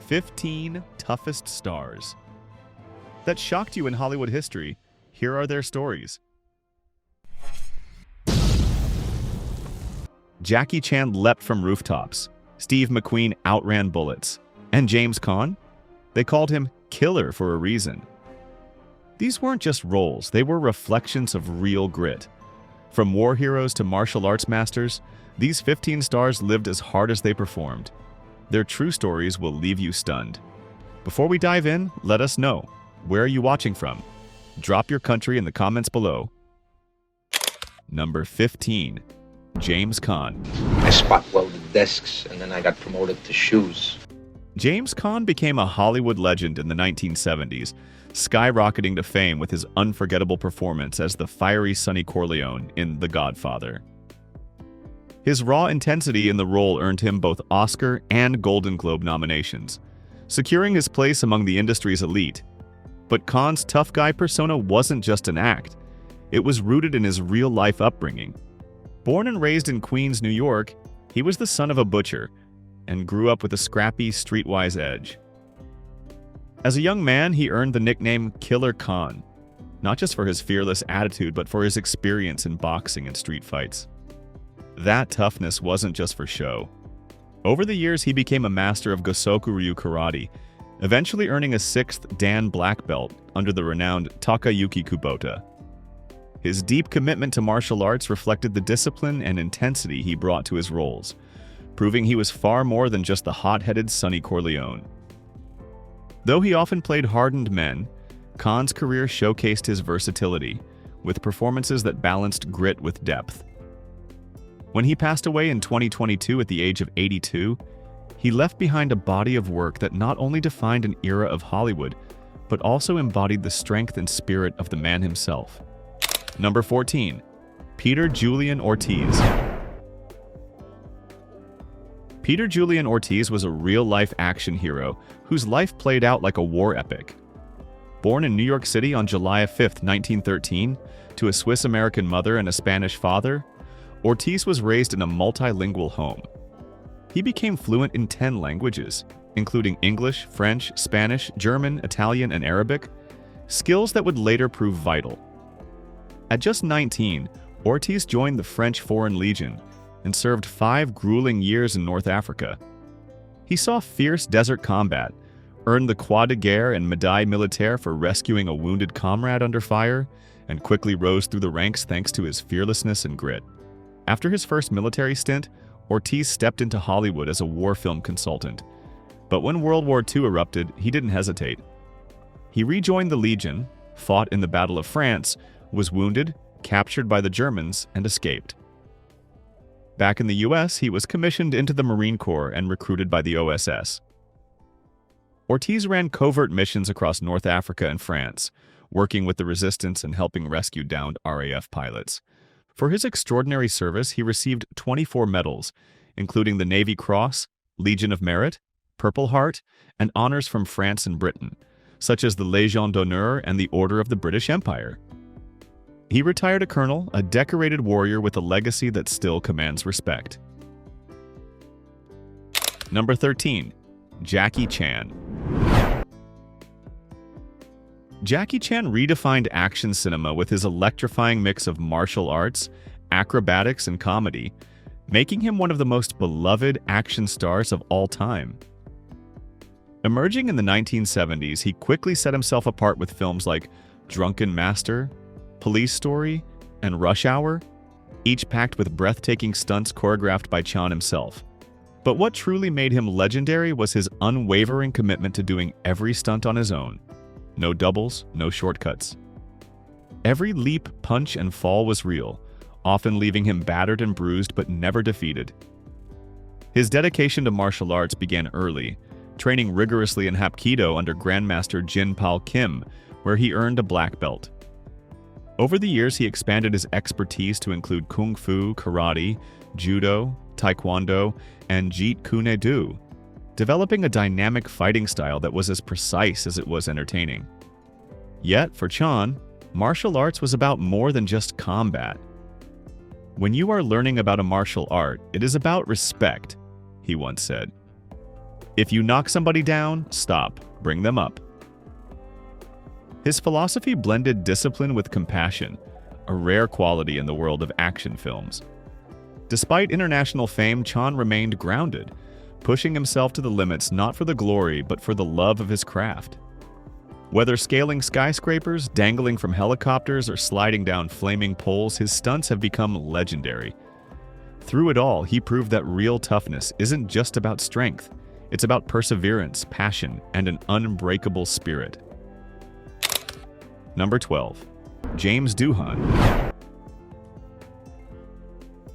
15 toughest stars that shocked you in Hollywood history. Here are their stories. Jackie Chan leapt from rooftops. Steve McQueen outran bullets. And James Caan? They called him Killer for a reason. These weren't just roles, they were reflections of real grit. From war heroes to martial arts masters, these 15 stars lived as hard as they performed. Their true stories will leave you stunned. Before we dive in, let us know. Where are you watching from? Drop your country in the comments below. Number 15. James Caan. I spot welded desks, and then I got promoted to shoes. James Caan became a Hollywood legend in the 1970s, skyrocketing to fame with his unforgettable performance as the fiery Sonny Corleone in The Godfather. His raw intensity in the role earned him both Oscar and Golden Globe nominations, securing his place among the industry's elite. But Caan's tough guy persona wasn't just an act. It was rooted in his real-life upbringing. Born and raised in Queens, New York, he was the son of a butcher and grew up with a scrappy, streetwise edge. As a young man, he earned the nickname Killer Caan, not just for his fearless attitude, but for his experience in boxing and street fights. That toughness wasn't just for show. Over the years, he became a master of Gosoku-ryu karate, eventually earning a 6th Dan black belt under the renowned Takayuki Kubota. His deep commitment to martial arts reflected the discipline and intensity he brought to his roles, proving he was far more than just the hot-headed Sonny Corleone. Though he often played hardened men, Caan's career showcased his versatility, with performances that balanced grit with depth. When he passed away in 2022 at the age of 82, he left behind a body of work that not only defined an era of Hollywood, but also embodied the strength and spirit of the man himself. Number 14. Peter Julian Ortiz. Peter Julian Ortiz was a real-life action hero whose life played out like a war epic. Born in New York City on July 5, 1913, to a Swiss-American mother and a Spanish father, Ortiz was raised in a multilingual home. He became fluent in 10 languages, including English, French, Spanish, German, Italian, and Arabic, skills that would later prove vital. At just 19, Ortiz joined the French Foreign Legion and served 5 grueling years in North Africa. He saw fierce desert combat, earned the Croix de Guerre and Médaille Militaire for rescuing a wounded comrade under fire, and quickly rose through the ranks thanks to his fearlessness and grit. After his first military stint, Ortiz stepped into Hollywood as a war film consultant. But when World War II erupted, he didn't hesitate. He rejoined the Legion, fought in the Battle of France, was wounded, captured by the Germans, and escaped. Back in the US, he was commissioned into the Marine Corps and recruited by the OSS. Ortiz ran covert missions across North Africa and France, working with the resistance and helping rescue downed RAF pilots. For his extraordinary service, he received 24 medals, including the Navy Cross, Legion of Merit, Purple Heart, and honors from France and Britain, such as the Légion d'honneur and the Order of the British Empire. He retired a colonel, a decorated warrior with a legacy that still commands respect. Number 13. Jackie Chan. Jackie Chan redefined action cinema with his electrifying mix of martial arts, acrobatics, and comedy, making him one of the most beloved action stars of all time. Emerging in the 1970s, he quickly set himself apart with films like Drunken Master, Police Story, and Rush Hour, each packed with breathtaking stunts choreographed by Chan himself. But what truly made him legendary was his unwavering commitment to doing every stunt on his own. No doubles, no shortcuts. Every leap, punch, and fall was real, often leaving him battered and bruised but never defeated. His dedication to martial arts began early, training rigorously in Hapkido under Grandmaster Jin Pal Kim, where he earned a black belt. Over the years, he expanded his expertise to include Kung Fu, Karate, Judo, Taekwondo, and Jeet Kune Do, developing a dynamic fighting style that was as precise as it was entertaining. Yet, for Chan, martial arts was about more than just combat. When you are learning about a martial art, it is about respect, he once said. If you knock somebody down, stop, bring them up. His philosophy blended discipline with compassion, a rare quality in the world of action films. Despite international fame, Chan remained grounded, pushing himself to the limits not for the glory but for the love of his craft. Whether scaling skyscrapers, dangling from helicopters, or sliding down flaming poles, his stunts have become legendary. Through it all, he proved that real toughness isn't just about strength. It's about perseverance, passion, and an unbreakable spirit. Number 12. James Doohan.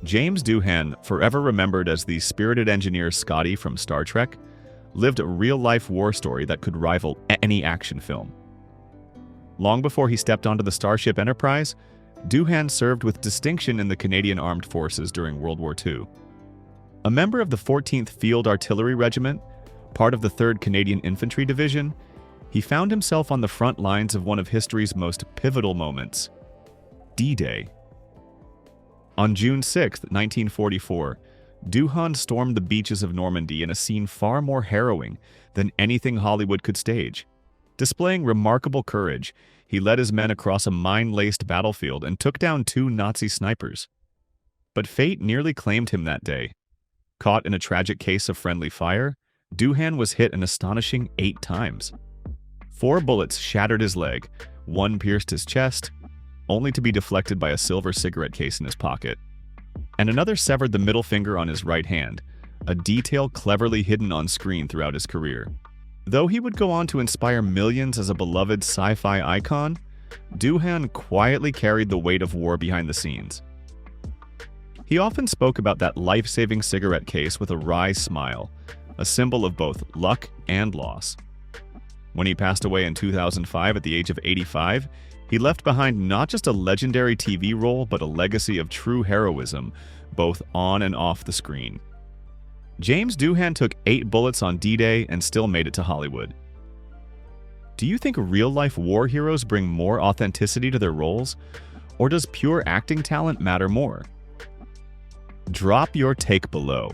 James Doohan, forever remembered as the spirited engineer Scotty from Star Trek, lived a real-life war story that could rival any action film. Long before he stepped onto the Starship Enterprise, Doohan served with distinction in the Canadian Armed Forces during World War II. A member of the 14th Field Artillery Regiment, part of the 3rd Canadian Infantry Division, he found himself on the front lines of one of history's most pivotal moments, D-Day. On June 6, 1944, Doohan stormed the beaches of Normandy in a scene far more harrowing than anything Hollywood could stage. Displaying remarkable courage, he led his men across a mine-laced battlefield and took down 2 Nazi snipers. But fate nearly claimed him that day. Caught in a tragic case of friendly fire, Doohan was hit an astonishing 8 times. 4 bullets shattered his leg, 1 pierced his chest, only to be deflected by a silver cigarette case in his pocket. And another severed the middle finger on his right hand, a detail cleverly hidden on screen throughout his career. Though he would go on to inspire millions as a beloved sci-fi icon, Doohan quietly carried the weight of war behind the scenes. He often spoke about that life-saving cigarette case with a wry smile, a symbol of both luck and loss. When he passed away in 2005 at the age of 85, he left behind not just a legendary TV role, but a legacy of true heroism, both on and off the screen. James Doohan took 8 bullets on D-Day and still made it to Hollywood. Do you think real-life war heroes bring more authenticity to their roles, or does pure acting talent matter more? Drop your take below.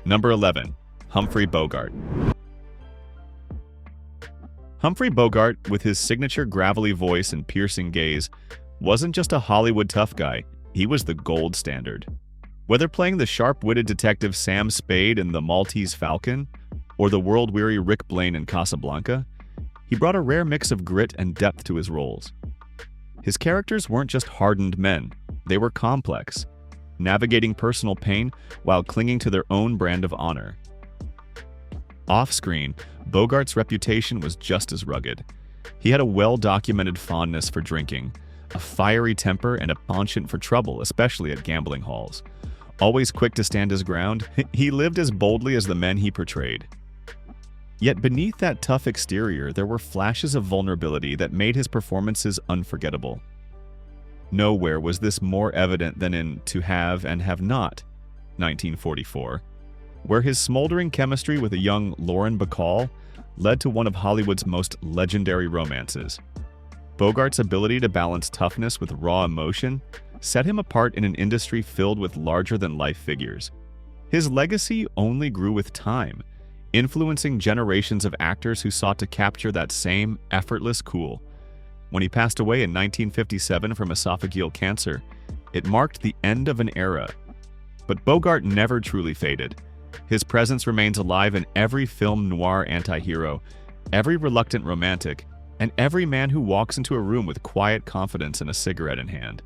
Number 11. Humphrey Bogart. Humphrey Bogart, with his signature gravelly voice and piercing gaze, wasn't just a Hollywood tough guy, he was the gold standard. Whether playing the sharp-witted detective Sam Spade in The Maltese Falcon, or the world-weary Rick Blaine in Casablanca, he brought a rare mix of grit and depth to his roles. His characters weren't just hardened men, they were complex, navigating personal pain while clinging to their own brand of honor. Off-screen, Bogart's reputation was just as rugged. He had a well-documented fondness for drinking, a fiery temper, and a penchant for trouble, especially at gambling halls. Always quick to stand his ground, he lived as boldly as the men he portrayed. Yet beneath that tough exterior, there were flashes of vulnerability that made his performances unforgettable. Nowhere was this more evident than in To Have and Have Not, 1944, where his smoldering chemistry with a young Lauren Bacall led to one of Hollywood's most legendary romances. Bogart's ability to balance toughness with raw emotion set him apart in an industry filled with larger-than-life figures. His legacy only grew with time, influencing generations of actors who sought to capture that same effortless cool. When he passed away in 1957 from esophageal cancer, it marked the end of an era. But Bogart never truly faded. His presence remains alive in every film noir anti-hero, every reluctant romantic, and every man who walks into a room with quiet confidence and a cigarette in hand.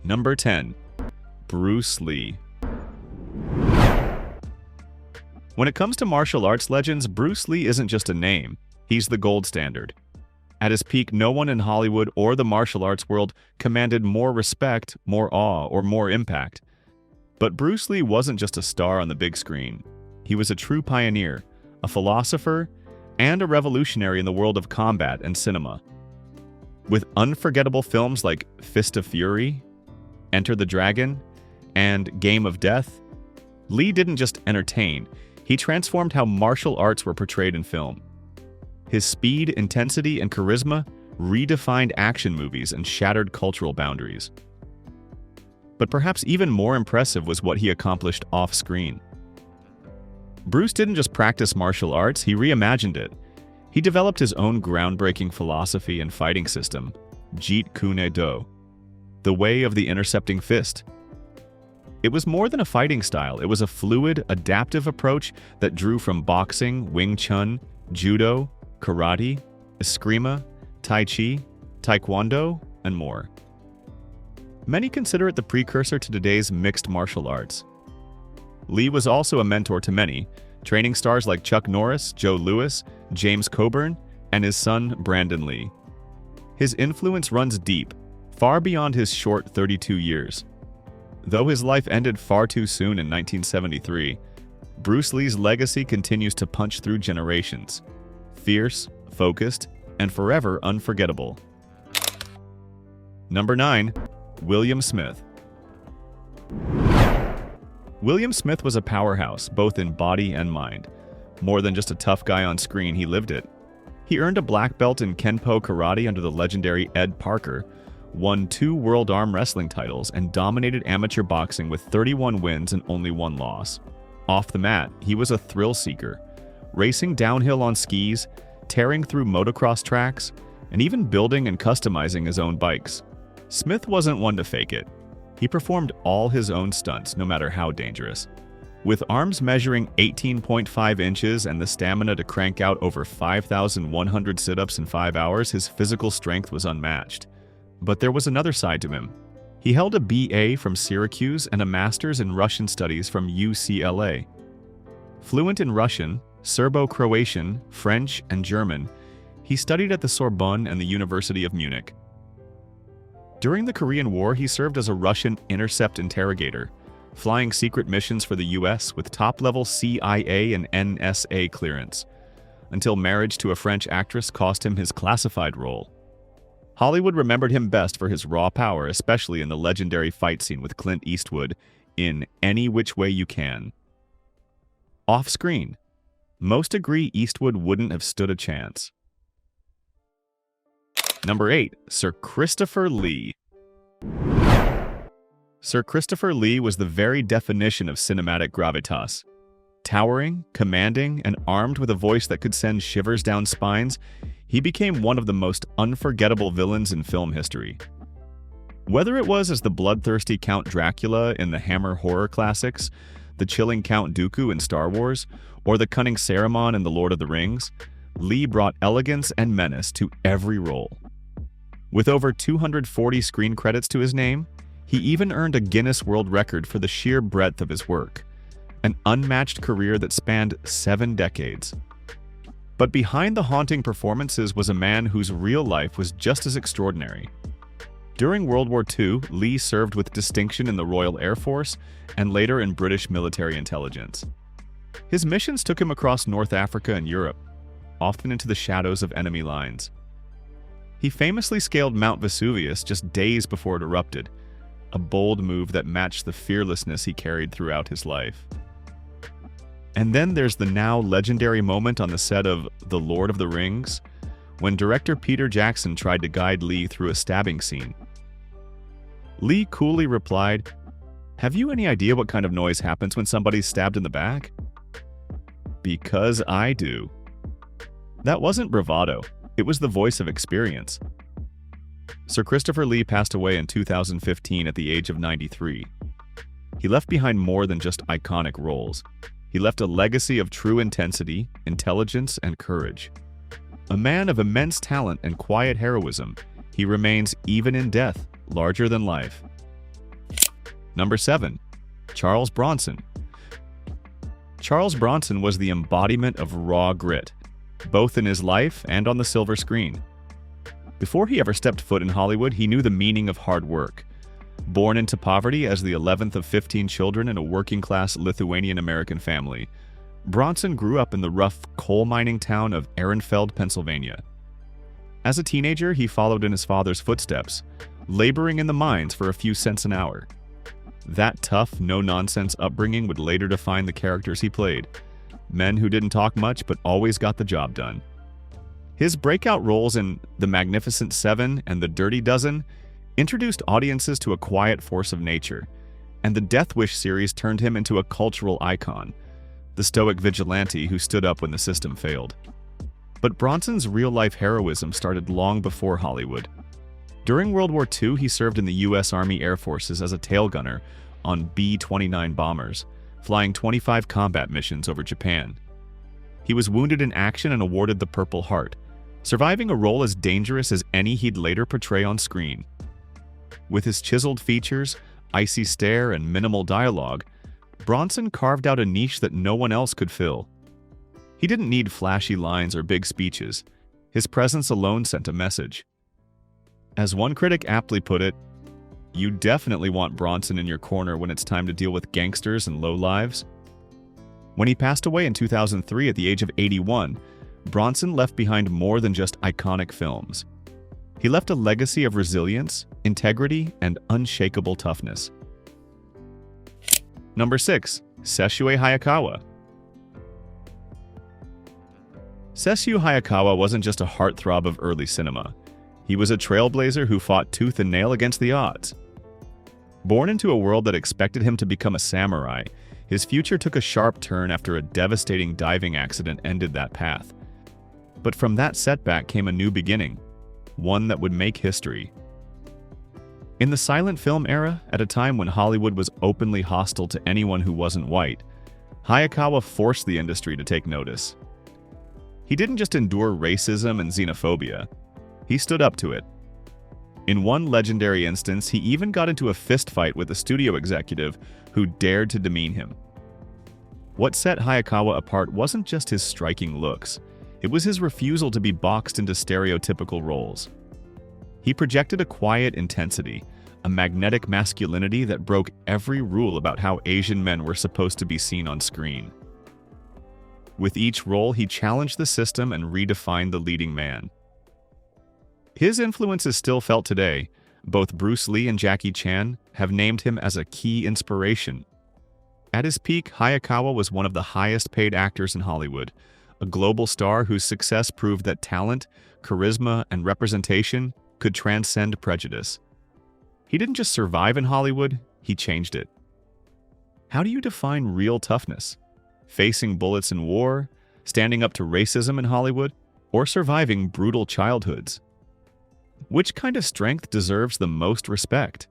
Number 10. Bruce Lee. When it comes to martial arts legends, Bruce Lee isn't just a name, he's the gold standard. At his peak, no one in Hollywood or the martial arts world commanded more respect, more awe, or more impact. But Bruce Lee wasn't just a star on the big screen. He was a true pioneer, a philosopher, and a revolutionary in the world of combat and cinema. With unforgettable films like Fist of Fury, Enter the Dragon, and Game of Death, Lee didn't just entertain, he transformed how martial arts were portrayed in film. His speed, intensity, and charisma redefined action movies and shattered cultural boundaries. But perhaps even more impressive was what he accomplished off-screen. Bruce didn't just practice martial arts, he reimagined it. He developed his own groundbreaking philosophy and fighting system, Jeet Kune Do, the way of the intercepting fist. It was more than a fighting style, it was a fluid, adaptive approach that drew from boxing, Wing Chun, Judo, Karate, Eskrima, Tai Chi, Taekwondo, and more. Many consider it the precursor to today's mixed martial arts. Lee was also a mentor to many, training stars like Chuck Norris, Joe Louis, James Coburn, and his son Brandon Lee. His influence runs deep, far beyond his short 32 years. Though his life ended far too soon in 1973, Bruce Lee's legacy continues to punch through generations. Fierce, focused, and forever unforgettable. Number 9. William Smith. William Smith was a powerhouse, both in body and mind. More than just a tough guy on screen, he lived it. He earned a black belt in Kenpo Karate under the legendary Ed Parker, won 2 World Arm Wrestling titles, and dominated amateur boxing with 31 wins and only 1 loss. Off the mat, he was a thrill-seeker, racing downhill on skis, tearing through motocross tracks, and even building and customizing his own bikes. Smith wasn't one to fake it. He performed all his own stunts, no matter how dangerous. With arms measuring 18.5 inches and the stamina to crank out over 5,100 sit-ups in 5 hours, his physical strength was unmatched. But there was another side to him. He held a BA from Syracuse and a master's in Russian studies from UCLA. Fluent in Russian, Serbo-Croatian, French, and German, he studied at the Sorbonne and the University of Munich. During the Korean War, he served as a Russian intercept interrogator, flying secret missions for the US with top-level CIA and NSA clearance, until marriage to a French actress cost him his classified role. Hollywood remembered him best for his raw power, especially in the legendary fight scene with Clint Eastwood in Any Which Way You Can. Off-screen, most agree Eastwood wouldn't have stood a chance. Number 8. Sir Christopher Lee. Sir Christopher Lee was the very definition of cinematic gravitas. Towering, commanding, and armed with a voice that could send shivers down spines, he became one of the most unforgettable villains in film history. Whether it was as the bloodthirsty Count Dracula in the Hammer horror classics, the chilling Count Dooku in Star Wars, or the cunning Saruman in The Lord of the Rings, Lee brought elegance and menace to every role. With over 240 screen credits to his name, he even earned a Guinness World Record for the sheer breadth of his work, an unmatched career that spanned 7 decades. But behind the haunting performances was a man whose real life was just as extraordinary. During World War II, Lee served with distinction in the Royal Air Force and later in British military intelligence. His missions took him across North Africa and Europe, often into the shadows of enemy lines. He famously scaled Mount Vesuvius just days before it erupted, a bold move that matched the fearlessness he carried throughout his life. And then there's the now legendary moment on the set of The Lord of the Rings, when director Peter Jackson tried to guide Lee through a stabbing scene. Lee coolly replied, "Have you any idea what kind of noise happens when somebody's stabbed in the back?" "Because I do." That wasn't bravado. It was the voice of experience. Sir Christopher Lee passed away in 2015 at the age of 93. He left behind more than just iconic roles. He left a legacy of true intensity, intelligence, and courage. A man of immense talent and quiet heroism, he remains, even in death, larger than life. Number 7. Charles Bronson. Charles Bronson was the embodiment of raw grit, both in his life and on the silver screen. Before he ever stepped foot in Hollywood, he knew the meaning of hard work. Born into poverty as the 11th of 15 children in a working-class Lithuanian-American family, Bronson grew up in the rough coal mining town of Ehrenfeld, Pennsylvania. As a teenager, he followed in his father's footsteps, laboring in the mines for a few cents an hour. That tough, no-nonsense upbringing would later define the characters he played, men who didn't talk much but always got the job done. His breakout roles in The Magnificent Seven and The Dirty Dozen introduced audiences to a quiet force of nature, and the Death Wish series turned him into a cultural icon. the stoic vigilante who stood up when the system failed. But Bronson's real-life heroism started long before Hollywood. During World War II, he served in the U.S. Army Air Forces as a tail gunner on B-29 bombers, flying 25 combat missions over Japan. He was wounded in action and awarded the Purple Heart, surviving a role as dangerous as any he'd later portray on screen. With his chiseled features, icy stare, and minimal dialogue, Bronson carved out a niche that no one else could fill. He didn't need flashy lines or big speeches. His presence alone sent a message. As one critic aptly put it, "You definitely want Bronson in your corner when it's time to deal with gangsters and lowlives." When he passed away in 2003 at the age of 81, Bronson left behind more than just iconic films. He left a legacy of resilience, integrity, and unshakable toughness. Number 6. Sessue Hayakawa. Sessue Hayakawa wasn't just a heartthrob of early cinema. He was a trailblazer who fought tooth and nail against the odds. Born into a world that expected him to become a samurai, his future took a sharp turn after a devastating diving accident ended that path. But from that setback came a new beginning, one that would make history. In the silent film era, at a time when Hollywood was openly hostile to anyone who wasn't white, Hayakawa forced the industry to take notice. He didn't just endure racism and xenophobia, he stood up to it. In one legendary instance, he even got into a fistfight with a studio executive who dared to demean him. What set Hayakawa apart wasn't just his striking looks, it was his refusal to be boxed into stereotypical roles. He projected a quiet intensity, a magnetic masculinity that broke every rule about how Asian men were supposed to be seen on screen. With each role, he challenged the system and redefined the leading man. His influence is still felt today. Both Bruce Lee and Jackie Chan have named him as a key inspiration. At his peak, Hayakawa was one of the highest-paid actors in Hollywood, a global star whose success proved that talent, charisma, and representation could transcend prejudice. He didn't just survive in Hollywood, he changed it. How do you define real toughness? Facing bullets in war, standing up to racism in Hollywood, or surviving brutal childhoods? Which kind of strength deserves the most respect?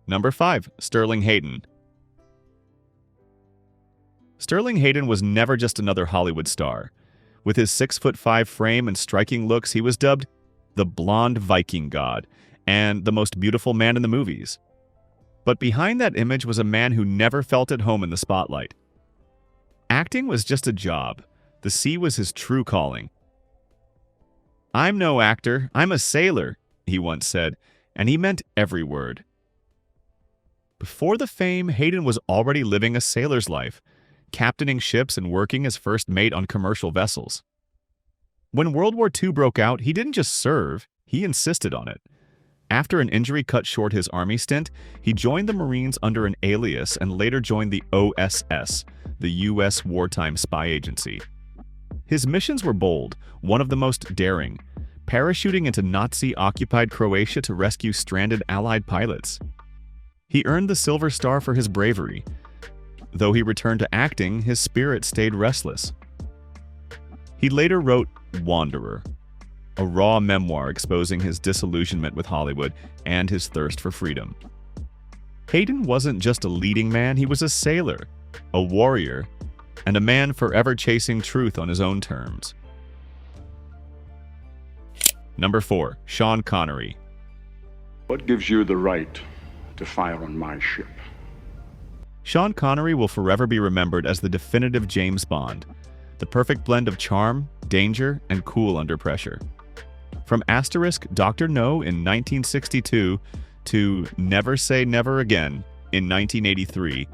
Number 5. Sterling Hayden. Sterling Hayden was never just another Hollywood star. With his 6'5" frame and striking looks, he was dubbed the blonde Viking god and the most beautiful man in the movies. But behind that image was a man who never felt at home in the spotlight. Acting was just a job. The sea was his true calling. "I'm no actor, I'm a sailor," he once said, and he meant every word. Before the fame, Hayden was already living a sailor's life, captaining ships and working as first mate on commercial vessels. When World War II broke out, he didn't just serve, he insisted on it. After an injury cut short his army stint, he joined the Marines under an alias and later joined the OSS, the U.S. wartime spy agency. His missions were bold, one of the most daring, parachuting into Nazi-occupied Croatia to rescue stranded Allied pilots. He earned the Silver Star for his bravery. Though he returned to acting, his spirit stayed restless. He later wrote Wanderer, a raw memoir exposing his disillusionment with Hollywood and his thirst for freedom. Hayden wasn't just a leading man, he was a sailor, a warrior, and a man forever chasing truth on his own terms. Number 4. Sean Connery. What gives you the right to fire on my ship? Sean Connery will forever be remembered as the definitive James Bond, the perfect blend of charm, danger, and cool under pressure. From Dr. No in 1962 to Never Say Never Again in 1983,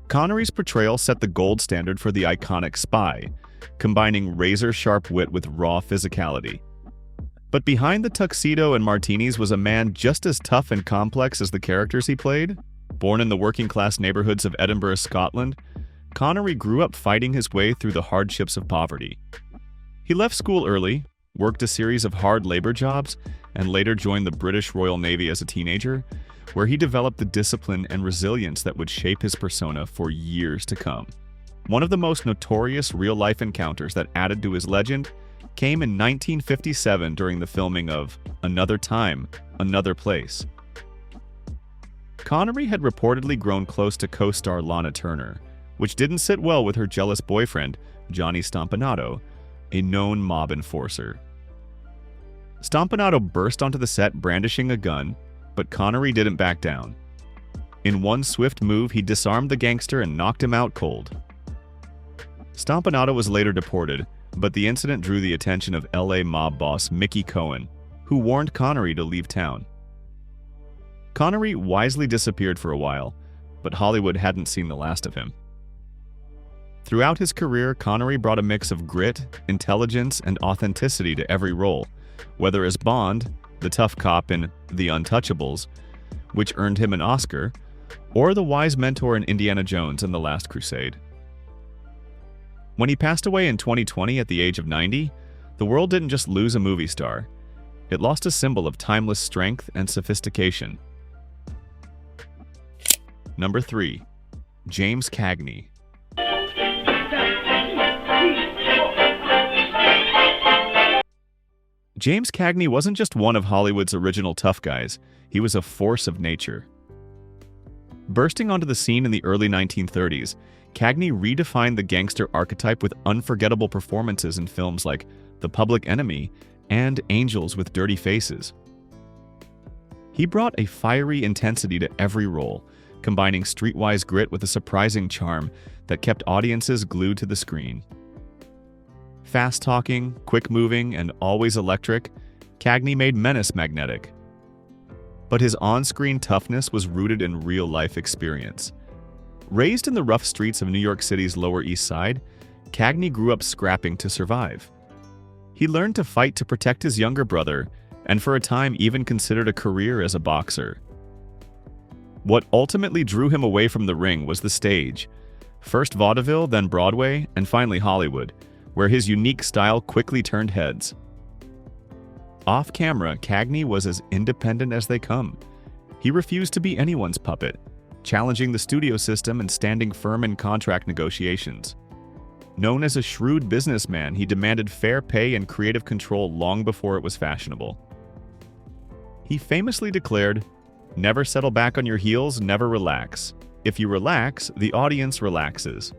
Connery's portrayal set the gold standard for the iconic spy, combining razor-sharp wit with raw physicality. But behind the tuxedo and martinis was a man just as tough and complex as the characters he played. Born in the working-class neighborhoods of Edinburgh, Scotland, Connery grew up fighting his way through the hardships of poverty. He left school early, worked a series of hard labor jobs, and later joined the British Royal Navy as a teenager, where he developed the discipline and resilience that would shape his persona for years to come. One of the most notorious real-life encounters that added to his legend came in 1957 during the filming of Another Time, Another Place. Connery had reportedly grown close to co-star Lana Turner, which didn't sit well with her jealous boyfriend, Johnny Stompanato, a known mob enforcer. Stompanato burst onto the set brandishing a gun, but Connery didn't back down. In one swift move, he disarmed the gangster and knocked him out cold. Stompanato was later deported, but the incident drew the attention of LA mob boss Mickey Cohen, who warned Connery to leave town. Connery wisely disappeared for a while, but Hollywood hadn't seen the last of him. Throughout his career, Connery brought a mix of grit, intelligence, and authenticity to every role, whether as Bond, the tough cop in The Untouchables, which earned him an Oscar, or the wise mentor in Indiana Jones and The Last Crusade. When he passed away in 2020 at the age of 90, the world didn't just lose a movie star. It lost a symbol of timeless strength and sophistication. Number 3. James Cagney. James Cagney wasn't just one of Hollywood's original tough guys, he was a force of nature. Bursting onto the scene in the early 1930s, Cagney redefined the gangster archetype with unforgettable performances in films like The Public Enemy and Angels with Dirty Faces. He brought a fiery intensity to every role, combining streetwise grit with a surprising charm that kept audiences glued to the screen. Fast-talking, quick-moving, and always electric, Cagney made menace magnetic. But his on-screen toughness was rooted in real-life experience. Raised in the rough streets of New York City's Lower East Side, Cagney grew up scrapping to survive. He learned to fight to protect his younger brother, and for a time even considered a career as a boxer. What ultimately drew him away from the ring was the stage. First vaudeville, then Broadway, and finally Hollywood, where his unique style quickly turned heads. Off-camera, Cagney was as independent as they come. He refused to be anyone's puppet, challenging the studio system and standing firm in contract negotiations. Known as a shrewd businessman, he demanded fair pay and creative control long before it was fashionable. He famously declared, "Never settle back on your heels, never relax. If you relax, the audience relaxes."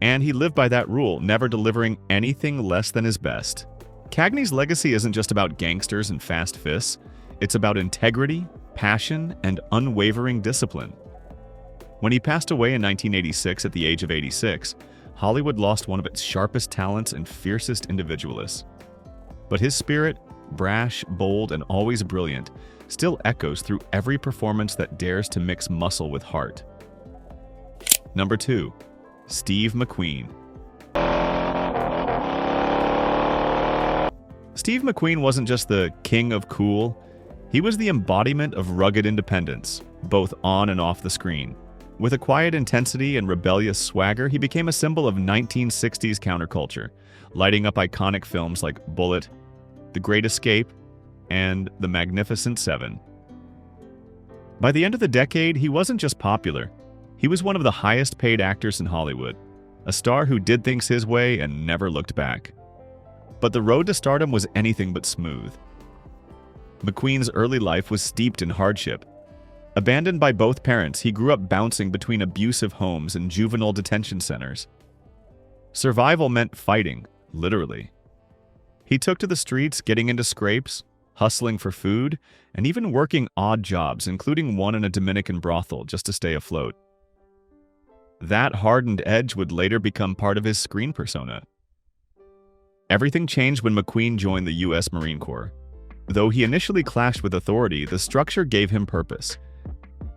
And he lived by that rule, never delivering anything less than his best. Cagney's legacy isn't just about gangsters and fast fists, it's about integrity, passion, and unwavering discipline. When he passed away in 1986 at the age of 86, Hollywood lost one of its sharpest talents and fiercest individualists. But his spirit, brash, bold, and always brilliant, still echoes through every performance that dares to mix muscle with heart. Number 2. Steve McQueen. Steve McQueen wasn't just the king of cool, he was the embodiment of rugged independence, both on and off the screen. With a quiet intensity and rebellious swagger, he became a symbol of 1960s counterculture, lighting up iconic films like Bullitt, The Great Escape, and The Magnificent Seven. By the end of the decade, he wasn't just popular, he was one of the highest-paid actors in Hollywood, a star who did things his way and never looked back. But the road to stardom was anything but smooth. McQueen's early life was steeped in hardship. Abandoned by both parents, he grew up bouncing between abusive homes and juvenile detention centers. Survival meant fighting, literally. He took to the streets, getting into scrapes, hustling for food, and even working odd jobs, including one in a Dominican brothel, just to stay afloat. That hardened edge would later become part of his screen persona. Everything changed when McQueen joined the U.S. Marine Corps. Though he initially clashed with authority, the structure gave him purpose.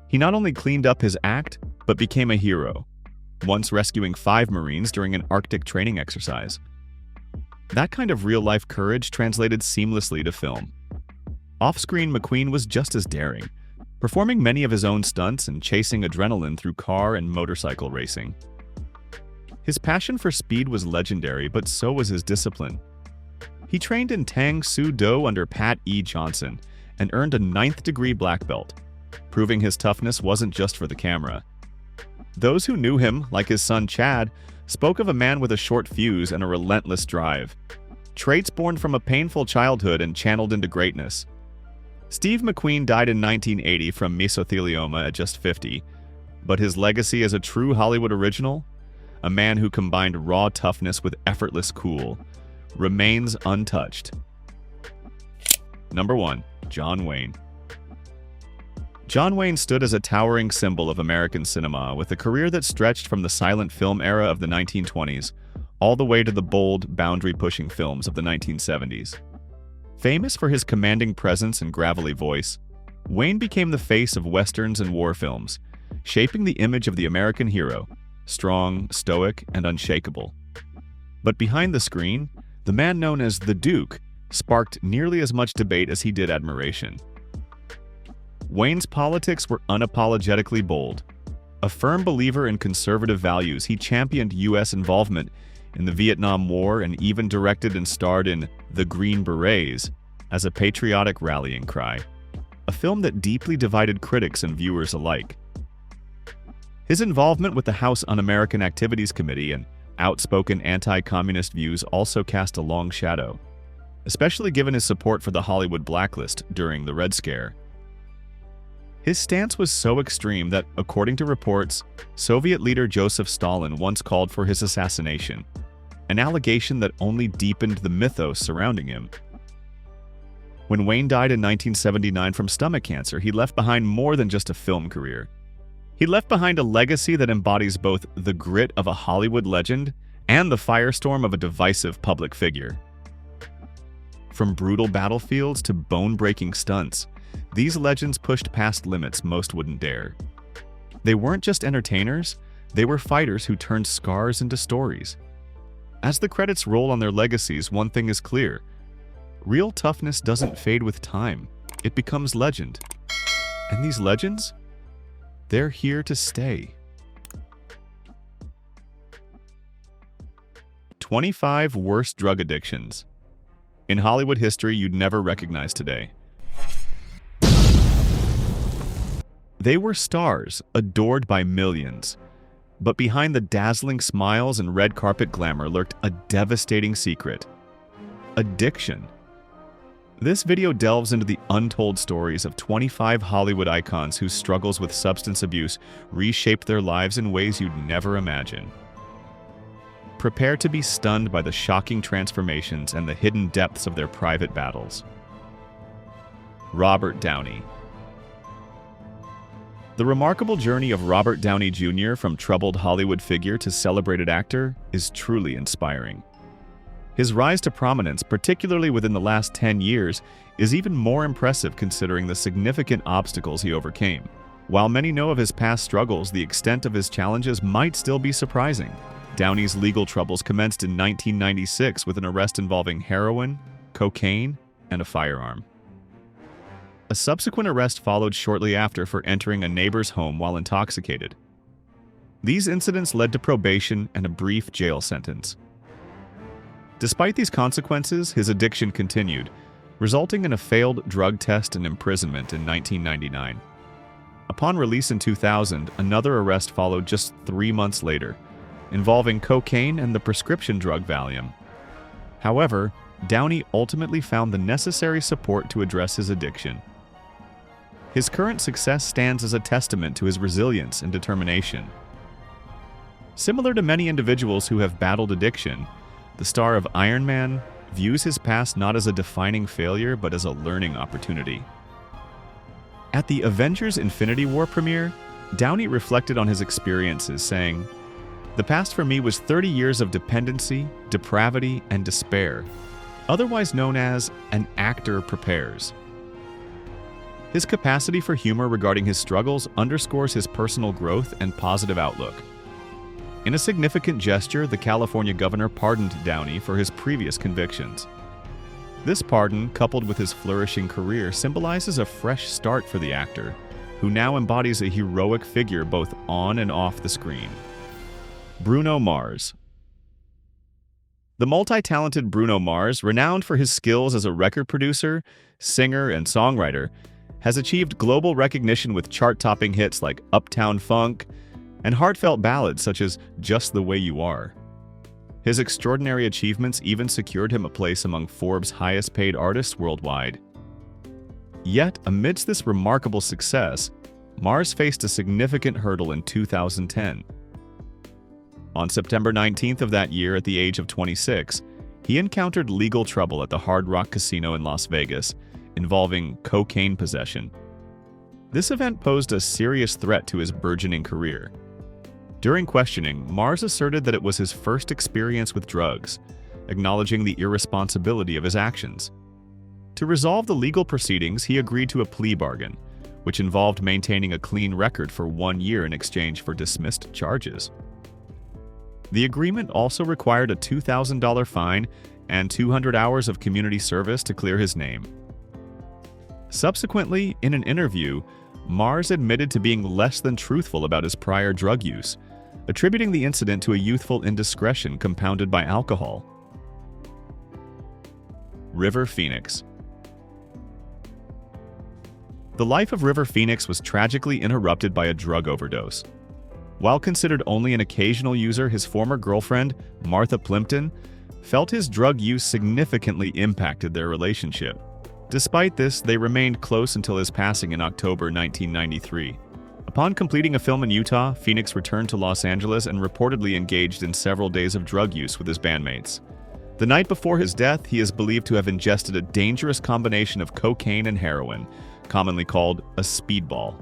He not only cleaned up his act, but became a hero, once rescuing 5 Marines during an Arctic training exercise. That kind of real-life courage translated seamlessly to film. Off-screen, McQueen was just as daring, performing many of his own stunts and chasing adrenaline through car and motorcycle racing. His passion for speed was legendary, but so was his discipline. He trained in Tang Soo Do under Pat E. Johnson and earned a 9th-degree black belt, proving his toughness wasn't just for the camera. Those who knew him, like his son Chad, spoke of a man with a short fuse and a relentless drive, traits born from a painful childhood and channeled into greatness. Steve McQueen died in 1980 from mesothelioma at just 50, but his legacy as a true Hollywood original, a man who combined raw toughness with effortless cool, remains untouched. Number 1. John Wayne. John Wayne stood as a towering symbol of American cinema with a career that stretched from the silent film era of the 1920s all the way to the bold, boundary-pushing films of the 1970s. Famous for his commanding presence and gravelly voice, Wayne became the face of westerns and war films, shaping the image of the American hero, strong, stoic, and unshakable. But behind the screen, the man known as the Duke sparked nearly as much debate as he did admiration. Wayne's politics were unapologetically bold. A firm believer in conservative values, he championed U.S. involvement in the Vietnam War and even directed and starred in The Green Berets as a patriotic rallying cry, a film that deeply divided critics and viewers alike. His involvement with the House Un-American Activities Committee and outspoken anti-communist views also cast a long shadow, especially given his support for the Hollywood blacklist during the Red Scare. His stance was so extreme that, according to reports, Soviet leader Joseph Stalin once called for his assassination, an allegation that only deepened the mythos surrounding him. When Wayne died in 1979 from stomach cancer, he left behind more than just a film career. He left behind a legacy that embodies both the grit of a Hollywood legend and the firestorm of a divisive public figure. From brutal battlefields to bone-breaking stunts, these legends pushed past limits most wouldn't dare. They weren't just entertainers, they were fighters who turned scars into stories. As the credits roll on their legacies, one thing is clear. Real toughness doesn't fade with time, it becomes legend. And these legends? They're here to stay. 25 worst drug addictions in Hollywood history you'd never recognize today. They were stars, adored by millions. But behind the dazzling smiles and red carpet glamour lurked a devastating secret: addiction. This video delves into the untold stories of 25 Hollywood icons whose struggles with substance abuse reshaped their lives in ways you'd never imagine. Prepare to be stunned by the shocking transformations and the hidden depths of their private battles. Robert Downey. The remarkable journey of Robert Downey Jr. from troubled Hollywood figure to celebrated actor is truly inspiring. His rise to prominence, particularly within the last 10 years, is even more impressive considering the significant obstacles he overcame. While many know of his past struggles, the extent of his challenges might still be surprising. Downey's legal troubles commenced in 1996 with an arrest involving heroin, cocaine, and a firearm. A subsequent arrest followed shortly after for entering a neighbor's home while intoxicated. These incidents led to probation and a brief jail sentence. Despite these consequences, his addiction continued, resulting in a failed drug test and imprisonment in 1999. Upon release in 2000, another arrest followed just 3 months later, involving cocaine and the prescription drug Valium. However, Downey ultimately found the necessary support to address his addiction. His current success stands as a testament to his resilience and determination. Similar to many individuals who have battled addiction, the star of Iron Man views his past not as a defining failure but as a learning opportunity. At the Avengers Infinity War premiere, Downey reflected on his experiences, saying, "The past for me was 30 years of dependency, depravity, and despair, otherwise known as an actor prepares." His capacity for humor regarding his struggles underscores his personal growth and positive outlook. In a significant gesture, the California governor pardoned Downey for his previous convictions. This pardon, coupled with his flourishing career, symbolizes a fresh start for the actor, who now embodies a heroic figure both on and off the screen. Bruno Mars. The multi-talented Bruno Mars, renowned for his skills as a record producer, singer, and songwriter, has achieved global recognition with chart-topping hits like Uptown Funk and heartfelt ballads such as Just the Way You Are. His extraordinary achievements even secured him a place among Forbes' highest-paid artists worldwide. Yet, amidst this remarkable success, Mars faced a significant hurdle in 2010. On September 19th of that year, at the age of 26, he encountered legal trouble at the Hard Rock Casino in Las Vegas, involving cocaine possession. This event posed a serious threat to his burgeoning career. During questioning, Mars asserted that it was his first experience with drugs, acknowledging the irresponsibility of his actions. To resolve the legal proceedings, he agreed to a plea bargain, which involved maintaining a clean record for 1 year in exchange for dismissed charges. The agreement also required a $2,000 fine and 200 hours of community service to clear his name. Subsequently, in an interview, Mars admitted to being less than truthful about his prior drug use, attributing the incident to a youthful indiscretion compounded by alcohol. River Phoenix. The life of River Phoenix was tragically interrupted by a drug overdose. While considered only an occasional user, his former girlfriend, Martha Plimpton, felt his drug use significantly impacted their relationship. Despite this, they remained close until his passing in October 1993. Upon completing a film in Utah, Phoenix returned to Los Angeles and reportedly engaged in several days of drug use with his bandmates. The night before his death, he is believed to have ingested a dangerous combination of cocaine and heroin, commonly called a speedball.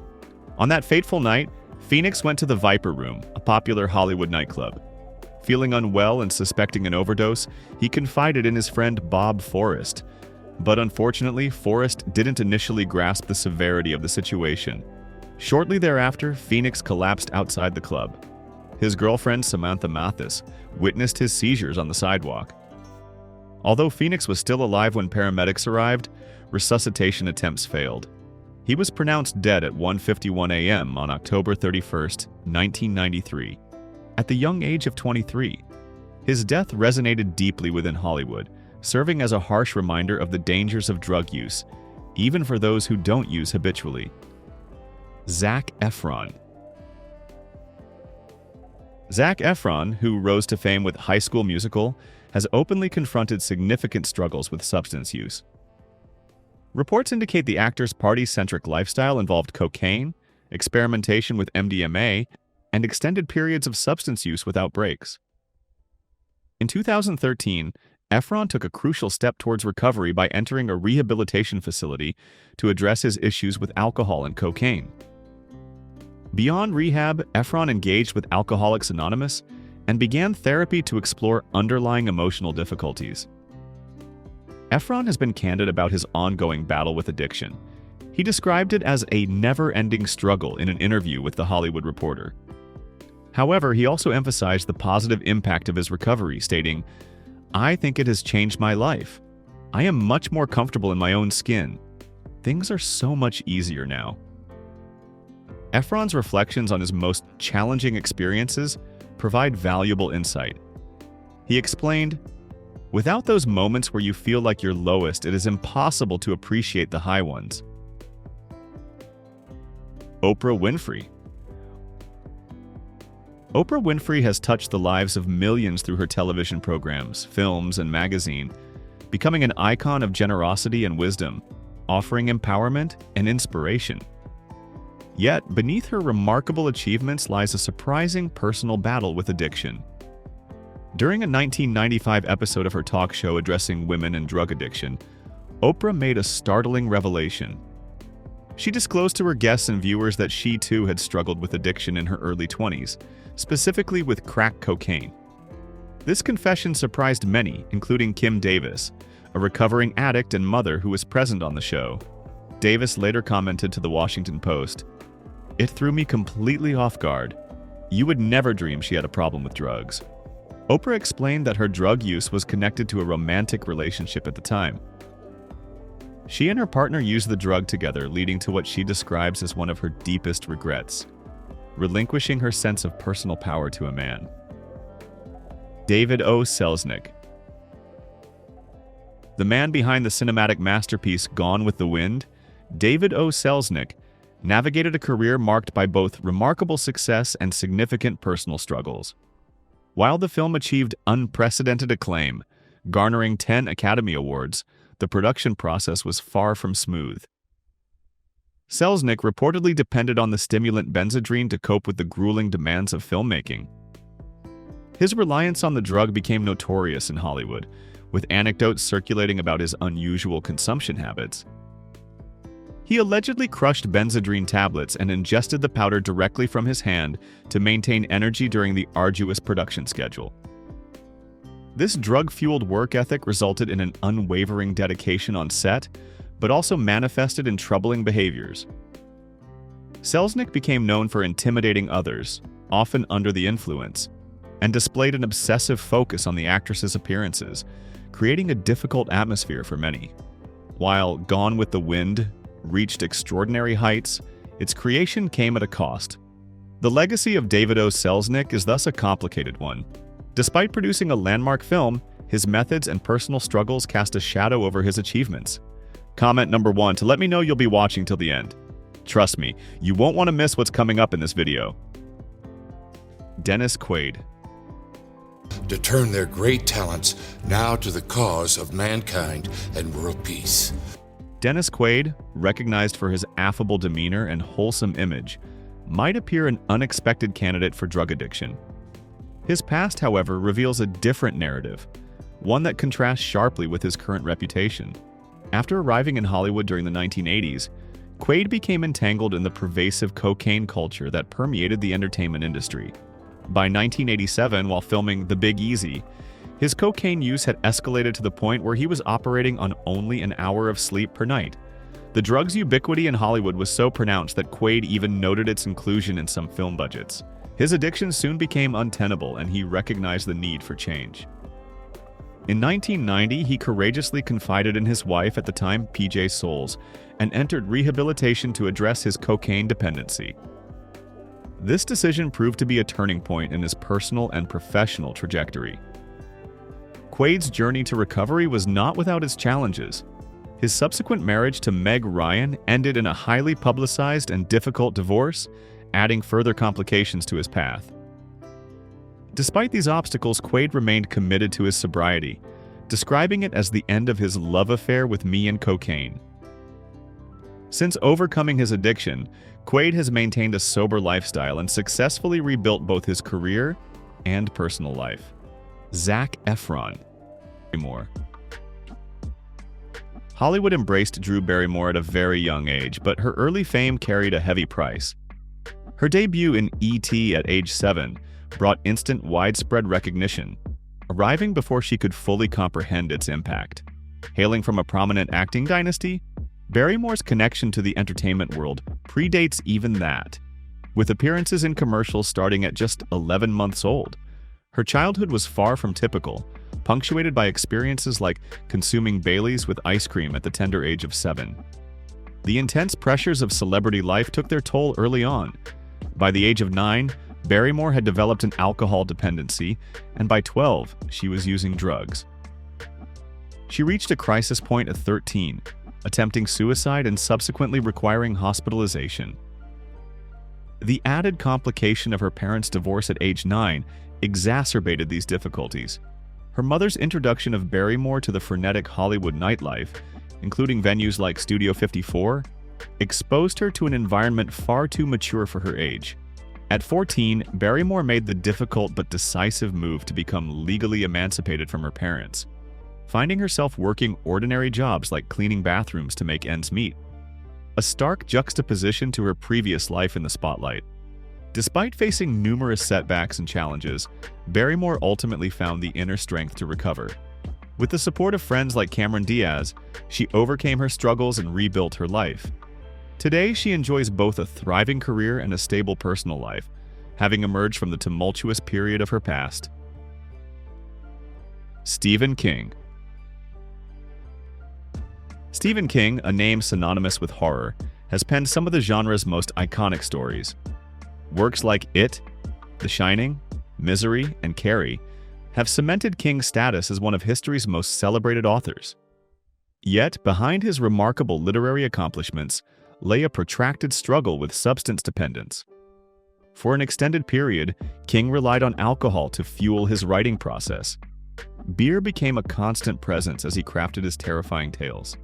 On that fateful night, Phoenix went to the Viper Room, a popular Hollywood nightclub. Feeling unwell and suspecting an overdose, he confided in his friend Bob Forrest. But unfortunately, Forrest didn't initially grasp the severity of the situation. Shortly thereafter, Phoenix collapsed outside the club. His girlfriend, Samantha Mathis, witnessed his seizures on the sidewalk. Although Phoenix was still alive when paramedics arrived, resuscitation attempts failed. He was pronounced dead at 1:51 a.m. on October 31st, 1993, at the young age of 23. His death resonated deeply within Hollywood, serving as a harsh reminder of the dangers of drug use, even for those who don't use habitually. Zac Efron. Zac Efron, who rose to fame with High School Musical, has openly confronted significant struggles with substance use. Reports indicate the actor's party-centric lifestyle involved cocaine, experimentation with MDMA, and extended periods of substance use without breaks. In 2013, Efron took a crucial step towards recovery by entering a rehabilitation facility to address his issues with alcohol and cocaine. Beyond rehab, Efron engaged with Alcoholics Anonymous and began therapy to explore underlying emotional difficulties. Efron has been candid about his ongoing battle with addiction. He described it as a never-ending struggle in an interview with The Hollywood Reporter. However, he also emphasized the positive impact of his recovery, stating, "I think it has changed my life. I am much more comfortable in my own skin. Things are so much easier now." Efron's reflections on his most challenging experiences provide valuable insight. He explained, "Without those moments where you feel like you're lowest, it is impossible to appreciate the high ones." Oprah Winfrey. Oprah Winfrey has touched the lives of millions through her television programs, films, and magazine, becoming an icon of generosity and wisdom, offering empowerment and inspiration. Yet, beneath her remarkable achievements lies a surprising personal battle with addiction. During a 1995 episode of her talk show addressing women and drug addiction, Oprah made a startling revelation. She disclosed to her guests and viewers that she too had struggled with addiction in her early 20s, specifically with crack cocaine. This confession surprised many, including Kim Davis, a recovering addict and mother who was present on the show. Davis later commented to the Washington Post, "It threw me completely off guard. You would never dream she had a problem with drugs." Oprah explained that her drug use was connected to a romantic relationship at the time. She and her partner used the drug together, leading to what she describes as one of her deepest regrets, relinquishing her sense of personal power to a man. David O. Selznick. The man behind the cinematic masterpiece Gone with the Wind, David O. Selznick, navigated a career marked by both remarkable success and significant personal struggles. While the film achieved unprecedented acclaim, garnering 10 Academy Awards, the production process was far from smooth. Selznick reportedly depended on the stimulant Benzedrine to cope with the grueling demands of filmmaking. His reliance on the drug became notorious in Hollywood, with anecdotes circulating about his unusual consumption habits. He allegedly crushed Benzedrine tablets and ingested the powder directly from his hand to maintain energy during the arduous production schedule. This drug-fueled work ethic resulted in an unwavering dedication on set, but also manifested in troubling behaviors. Selznick became known for intimidating others, often under the influence, and displayed an obsessive focus on the actress's appearances, creating a difficult atmosphere for many. While Gone with the Wind reached extraordinary heights, its creation came at a cost. The legacy of David O. Selznick is thus a complicated one. Despite producing a landmark film, his methods and personal struggles cast a shadow over his achievements. Comment number 1 to let me know you'll be watching till the end. Trust me, you won't want to miss what's coming up in this video. Dennis Quaid. To turn their great talents now to the cause of mankind and world peace. Dennis Quaid, recognized for his affable demeanor and wholesome image, might appear an unexpected candidate for drug addiction. His past, however, reveals a different narrative, one that contrasts sharply with his current reputation. After arriving in Hollywood during the 1980s, Quaid became entangled in the pervasive cocaine culture that permeated the entertainment industry. By 1987, while filming The Big Easy, his cocaine use had escalated to the point where he was operating on only an hour of sleep per night. The drug's ubiquity in Hollywood was so pronounced that Quaid even noted its inclusion in some film budgets. His addiction soon became untenable, and he recognized the need for change. In 1990, he courageously confided in his wife at the time, PJ Soles, and entered rehabilitation to address his cocaine dependency. This decision proved to be a turning point in his personal and professional trajectory. Quaid's journey to recovery was not without its challenges. His subsequent marriage to Meg Ryan ended in a highly publicized and difficult divorce, adding further complications to his path. Despite these obstacles, Quaid remained committed to his sobriety, describing it as the end of his love affair with me and cocaine. Since overcoming his addiction, Quaid has maintained a sober lifestyle and successfully rebuilt both his career and personal life. Zac Efron. Barrymore. Hollywood embraced Drew Barrymore at a very young age, but her early fame carried a heavy price. Her debut in E.T. at age 7 brought instant widespread recognition, arriving before she could fully comprehend its impact. Hailing from a prominent acting dynasty, Barrymore's connection to the entertainment world predates even that, with appearances in commercials starting at just 11 months old. Her childhood was far from typical, punctuated by experiences like consuming Baileys with ice cream at the tender age of 7. The intense pressures of celebrity life took their toll early on. By the age of 9, Barrymore had developed an alcohol dependency, and by 12, she was using drugs. She reached a crisis point at 13, attempting suicide and subsequently requiring hospitalization. The added complication of her parents' divorce at age 9 exacerbated these difficulties. Her mother's introduction of Barrymore to the frenetic Hollywood nightlife, including venues like Studio 54, exposed her to an environment far too mature for her age. At 14, Barrymore made the difficult but decisive move to become legally emancipated from her parents, finding herself working ordinary jobs like cleaning bathrooms to make ends meet, a stark juxtaposition to her previous life in the spotlight. Despite facing numerous setbacks and challenges, Barrymore ultimately found the inner strength to recover. With the support of friends like Cameron Diaz, she overcame her struggles and rebuilt her life. Today, she enjoys both a thriving career and a stable personal life, having emerged from the tumultuous period of her past. Stephen King. Stephen King, a name synonymous with horror, has penned some of the genre's most iconic stories. Works like It, The Shining, Misery, and Carrie have cemented King's status as one of history's most celebrated authors. Yet, behind his remarkable literary accomplishments lay a protracted struggle with substance dependence. For an extended period, King relied on alcohol to fuel his writing process. Beer became a constant presence as he crafted his terrifying tales.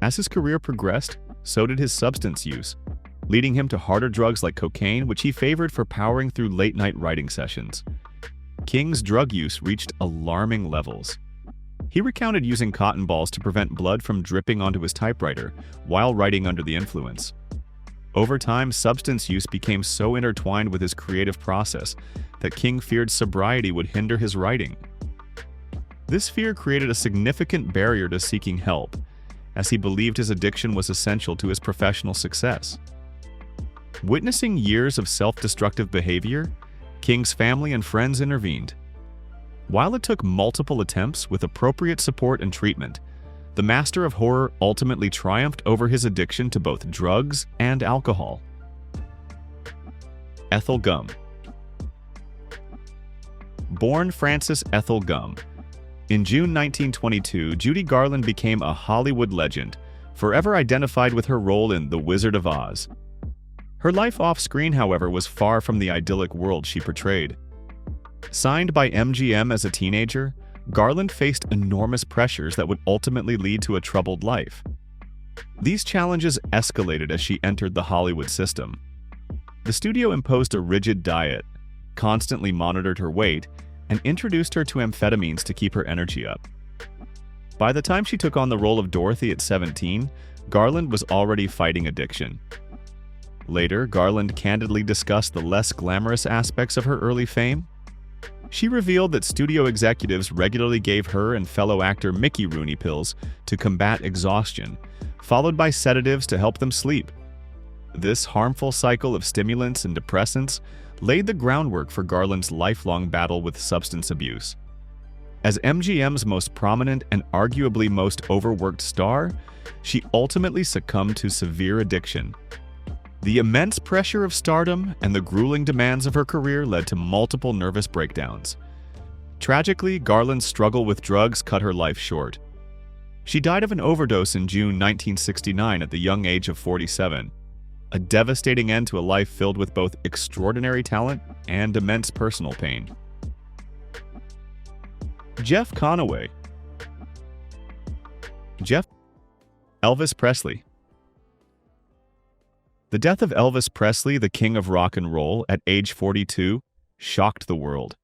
As his career progressed, so did his substance use, leading him to harder drugs like cocaine, which he favored for powering through late-night writing sessions. King's drug use reached alarming levels. He recounted using cotton balls to prevent blood from dripping onto his typewriter while writing under the influence. Over time, substance use became so intertwined with his creative process that King feared sobriety would hinder his writing. This fear created a significant barrier to seeking help, as he believed his addiction was essential to his professional success. Witnessing years of self-destructive behavior, King's family and friends intervened. While it took multiple attempts with appropriate support and treatment, the master of horror ultimately triumphed over his addiction to both drugs and alcohol. Ethel Gum. Born Frances Ethel Gum, in June 1922, Judy Garland became a Hollywood legend, forever identified with her role in The Wizard of Oz. Her life off-screen, however, was far from the idyllic world she portrayed. Signed by MGM as a teenager, Garland faced enormous pressures that would ultimately lead to a troubled life. These challenges escalated as she entered the Hollywood system. The studio imposed a rigid diet, constantly monitored her weight, and introduced her to amphetamines to keep her energy up. By the time she took on the role of Dorothy at 17, Garland was already fighting addiction. Later, Garland candidly discussed the less glamorous aspects of her early fame. She revealed that studio executives regularly gave her and fellow actor Mickey Rooney pills to combat exhaustion, followed by sedatives to help them sleep. This harmful cycle of stimulants and depressants laid the groundwork for Garland's lifelong battle with substance abuse. As MGM's most prominent and arguably most overworked star, she ultimately succumbed to severe addiction. The immense pressure of stardom and the grueling demands of her career led to multiple nervous breakdowns. Tragically, Garland's struggle with drugs cut her life short. She died of an overdose in June 1969 at the young age of 47, a devastating end to a life filled with both extraordinary talent and immense personal pain. Jeff Conaway. Elvis Presley. The death of Elvis Presley, the king of rock and roll, at age 42, shocked the world.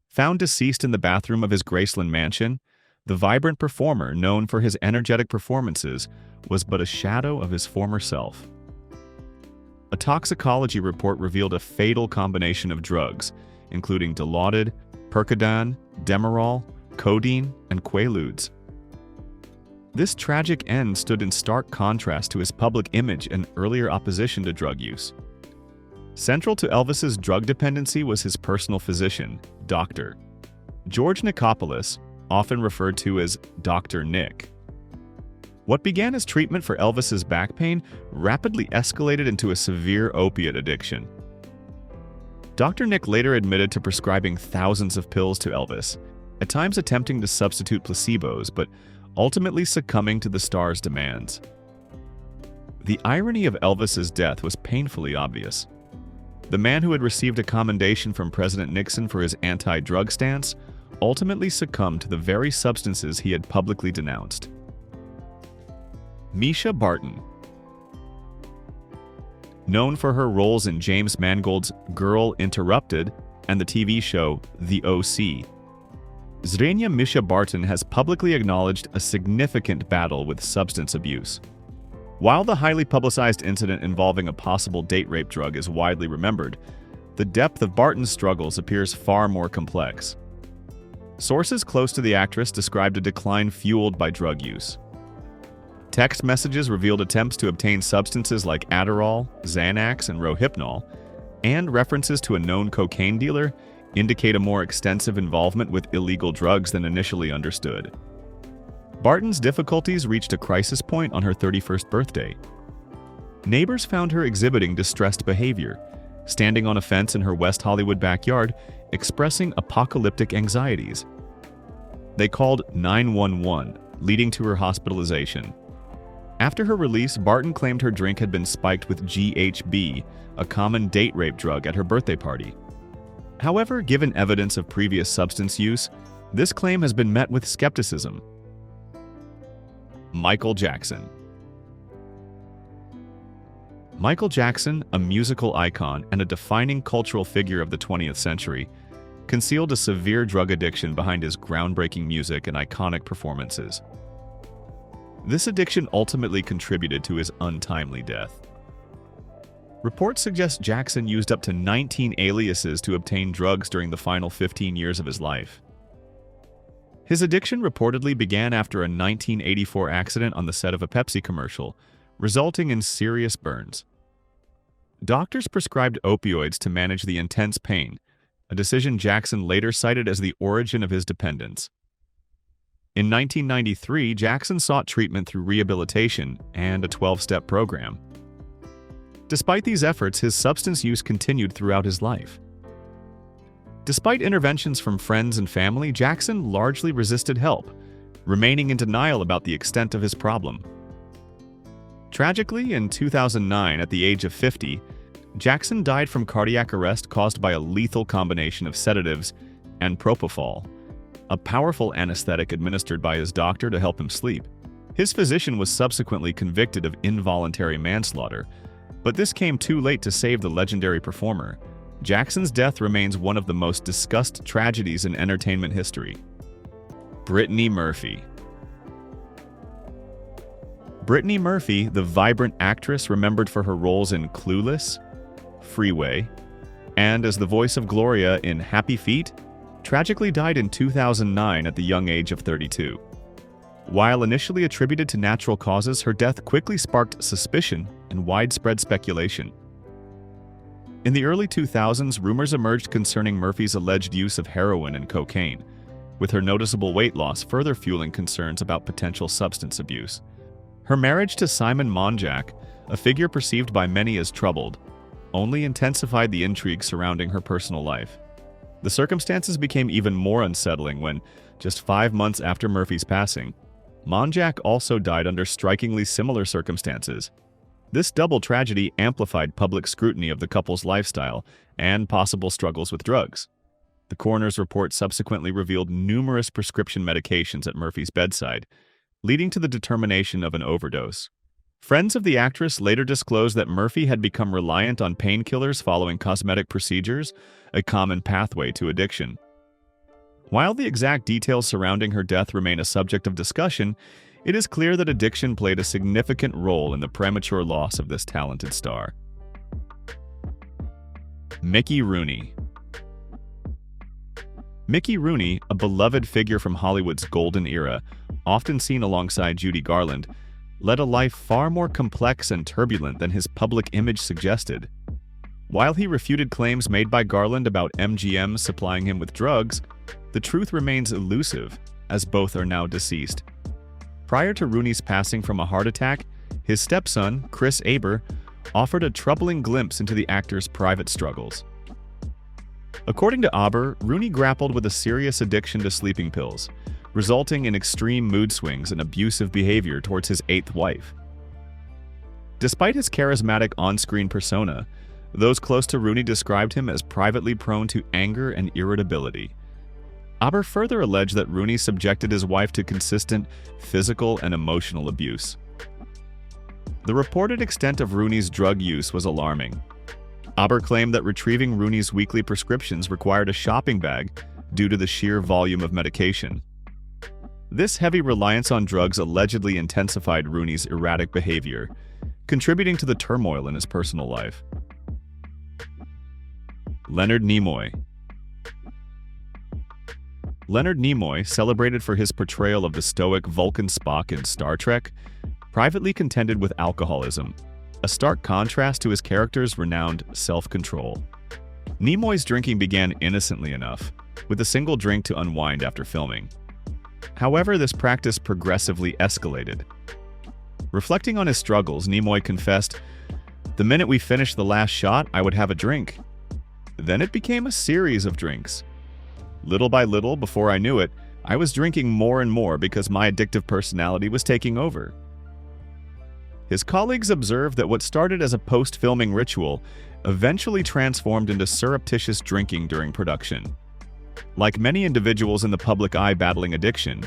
Found deceased in the bathroom of his Graceland mansion, the vibrant performer, known for his energetic performances, was but a shadow of his former self. A toxicology report revealed a fatal combination of drugs, including Dilaudid, Percodan, Demerol, codeine, and Quaaludes. This tragic end stood in stark contrast to his public image and earlier opposition to drug use. Central to Elvis's drug dependency was his personal physician, Dr. George Nicopolis, often referred to as Dr. Nick. What began as treatment for Elvis's back pain rapidly escalated into a severe opiate addiction. Dr. Nick later admitted to prescribing thousands of pills to Elvis, at times attempting to substitute placebos, but ultimately succumbing to the star's demands. The irony of Elvis's death was painfully obvious. The man who had received a commendation from President Nixon for his anti-drug stance ultimately succumbed to the very substances he had publicly denounced. Misha Barton. Known for her roles in James Mangold's Girl Interrupted and the TV show The O.C., Zrenia Misha Barton has publicly acknowledged a significant battle with substance abuse. While the highly publicized incident involving a possible date rape drug is widely remembered, the depth of Barton's struggles appears far more complex. Sources close to the actress described a decline fueled by drug use. Text messages revealed attempts to obtain substances like Adderall, Xanax, and Rohypnol, and references to a known cocaine dealer indicate a more extensive involvement with illegal drugs than initially understood. Barton's difficulties reached a crisis point on her 31st birthday. Neighbors found her exhibiting distressed behavior, standing on a fence in her West Hollywood backyard, expressing apocalyptic anxieties. They called 911, leading to her hospitalization. After her release, Barton claimed her drink had been spiked with GHB, a common date rape drug, at her birthday party. However, given evidence of previous substance use, this claim has been met with skepticism. Michael Jackson. Michael Jackson, a musical icon and a defining cultural figure of the 20th century, concealed a severe drug addiction behind his groundbreaking music and iconic performances. This addiction ultimately contributed to his untimely death. Reports suggest Jackson used up to 19 aliases to obtain drugs during the final 15 years of his life. His addiction reportedly began after a 1984 accident on the set of a Pepsi commercial, resulting in serious burns. Doctors prescribed opioids to manage the intense pain, a decision Jackson later cited as the origin of his dependence. In 1993, Jackson sought treatment through rehabilitation and a 12-step program. Despite these efforts, his substance use continued throughout his life. Despite interventions from friends and family, Jackson largely resisted help, remaining in denial about the extent of his problem. Tragically, in 2009, at the age of 50, Jackson died from cardiac arrest caused by a lethal combination of sedatives and propofol, a powerful anesthetic administered by his doctor to help him sleep. His physician was subsequently convicted of involuntary manslaughter, but this came too late to save the legendary performer. Jackson's death remains one of the most discussed tragedies in entertainment history. Brittany Murphy. Brittany Murphy, the vibrant actress remembered for her roles in Clueless, Freeway, and as the voice of Gloria in Happy Feet, tragically died in 2009 at the young age of 32. While initially attributed to natural causes, her death quickly sparked suspicion and widespread speculation. In the early 2000s, rumors emerged concerning Murphy's alleged use of heroin and cocaine, with her noticeable weight loss further fueling concerns about potential substance abuse. Her marriage to Simon Monjack, a figure perceived by many as troubled, only intensified the intrigue surrounding her personal life. The circumstances became even more unsettling when, just 5 months after Murphy's passing, Monjack also died under strikingly similar circumstances. This double tragedy amplified public scrutiny of the couple's lifestyle and possible struggles with drugs. The coroner's report subsequently revealed numerous prescription medications at Murphy's bedside, leading to the determination of an overdose. Friends of the actress later disclosed that Murphy had become reliant on painkillers following cosmetic procedures, a common pathway to addiction. While the exact details surrounding her death remain a subject of discussion, it is clear that addiction played a significant role in the premature loss of this talented star. Mickey Rooney. Mickey Rooney, a beloved figure from Hollywood's golden era, often seen alongside Judy Garland, led a life far more complex and turbulent than his public image suggested. While he refuted claims made by Garland about MGM supplying him with drugs, the truth remains elusive, as both are now deceased. Prior to Rooney's passing from a heart attack, his stepson, Chris Aber, offered a troubling glimpse into the actor's private struggles. According to Aber, Rooney grappled with a serious addiction to sleeping pills, resulting in extreme mood swings and abusive behavior towards his 8th wife. Despite his charismatic on-screen persona, those close to Rooney described him as privately prone to anger and irritability. Aber further alleged that Rooney subjected his wife to consistent physical and emotional abuse. The reported extent of Rooney's drug use was alarming. Aber claimed that retrieving Rooney's weekly prescriptions required a shopping bag due to the sheer volume of medication. This heavy reliance on drugs allegedly intensified Rooney's erratic behavior, contributing to the turmoil in his personal life. Leonard Nimoy. Leonard Nimoy, celebrated for his portrayal of the stoic Vulcan Spock in Star Trek, privately contended with alcoholism, a stark contrast to his character's renowned self-control. Nimoy's drinking began innocently enough, with a single drink to unwind after filming. However, this practice progressively escalated. Reflecting on his struggles, Nimoy confessed, "The minute we finished the last shot, I would have a drink. Then it became a series of drinks. Little by little, before I knew it, I was drinking more and more because my addictive personality was taking over. His colleagues observed that what started as a post-filming ritual eventually transformed into surreptitious drinking during production. Like many individuals in the public eye battling addiction,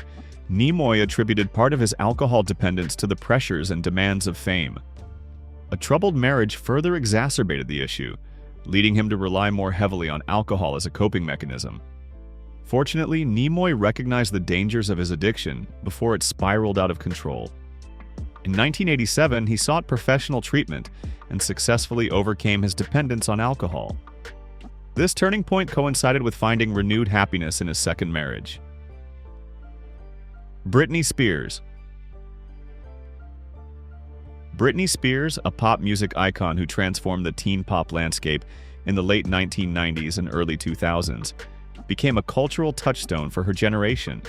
Nimoy attributed part of his alcohol dependence to the pressures and demands of fame. A troubled marriage further exacerbated the issue, leading him to rely more heavily on alcohol as a coping mechanism. Fortunately, Nimoy recognized the dangers of his addiction before it spiraled out of control. In 1987, he sought professional treatment and successfully overcame his dependence on alcohol. This turning point coincided with finding renewed happiness in his second marriage. Britney Spears. Britney Spears, a pop music icon who transformed the teen pop landscape in the late 1990s and early 2000s, became a cultural touchstone for her generation.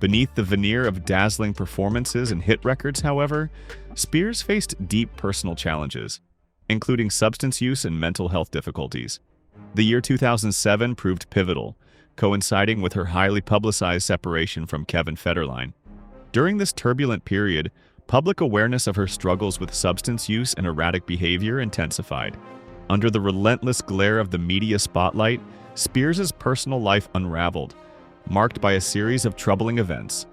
Beneath the veneer of dazzling performances and hit records, however, Spears faced deep personal challenges, including substance use and mental health difficulties. The year 2007 proved pivotal, coinciding with her highly publicized separation from Kevin Federline. During this turbulent period, public awareness of her struggles with substance use and erratic behavior intensified. Under the relentless glare of the media spotlight, Spears' personal life unraveled, marked by a series of troubling events.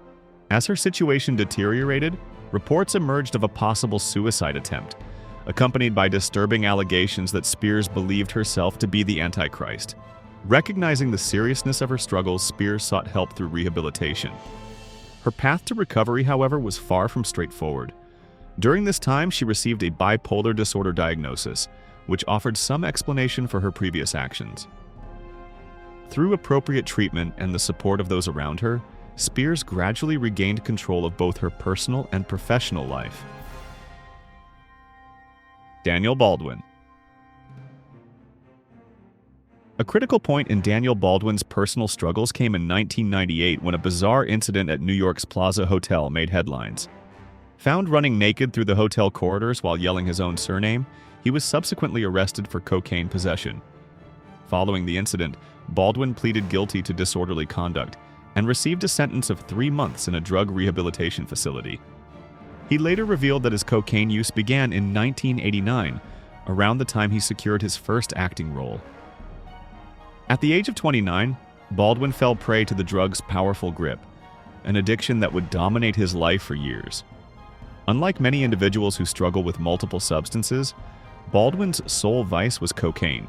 As her situation deteriorated, reports emerged of a possible suicide attempt, accompanied by disturbing allegations that Spears believed herself to be the Antichrist. Recognizing the seriousness of her struggles, Spears sought help through rehabilitation. Her path to recovery, however, was far from straightforward. During this time, she received a bipolar disorder diagnosis, which offered some explanation for her previous actions. Through appropriate treatment and the support of those around her, Spears gradually regained control of both her personal and professional life. Daniel Baldwin. A critical point in Daniel Baldwin's personal struggles came in 1998 when a bizarre incident at New York's Plaza Hotel made headlines. Found running naked through the hotel corridors while yelling his own surname, he was subsequently arrested for cocaine possession. Following the incident, Baldwin pleaded guilty to disorderly conduct and received a sentence of 3 months in a drug rehabilitation facility. He later revealed that his cocaine use began in 1989, around the time he secured his first acting role. At the age of 29, Baldwin fell prey to the drug's powerful grip, an addiction that would dominate his life for years. Unlike many individuals who struggle with multiple substances, Baldwin's sole vice was cocaine.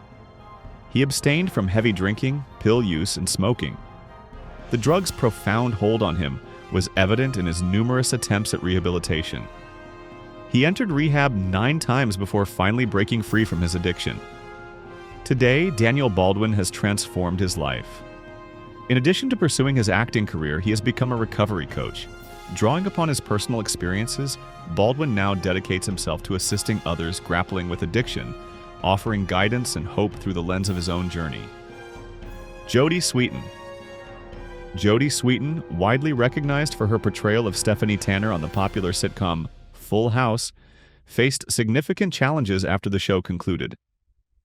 He abstained from heavy drinking, pill use, and smoking. The drug's profound hold on him was evident in his numerous attempts at rehabilitation. He entered rehab 9 times before finally breaking free from his addiction. Today, Daniel Baldwin has transformed his life. In addition to pursuing his acting career, he has become a recovery coach. Drawing upon his personal experiences, Baldwin now dedicates himself to assisting others grappling with addiction, offering guidance and hope through the lens of his own journey. Jodie Sweetin. Jodie Sweetin, widely recognized for her portrayal of Stephanie Tanner on the popular sitcom Full House, faced significant challenges after the show concluded.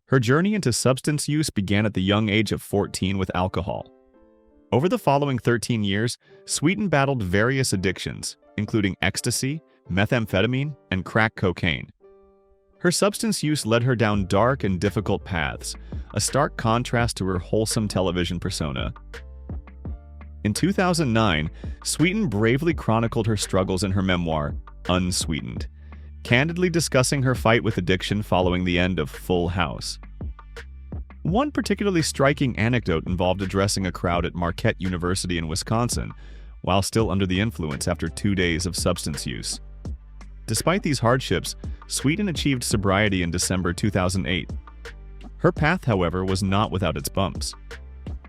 Her journey into substance use began at the young age of 14 with alcohol. Over the following 13 years, Sweetin battled various addictions, including ecstasy, methamphetamine, and crack cocaine. Her substance use led her down dark and difficult paths, a stark contrast to her wholesome television persona. In 2009, Sweetin bravely chronicled her struggles in her memoir, Unsweetened, candidly discussing her fight with addiction following the end of Full House. One particularly striking anecdote involved addressing a crowd at Marquette University in Wisconsin, while still under the influence after 2 days of substance use. Despite these hardships, Sweetin achieved sobriety in December 2008. Her path, however, was not without its bumps.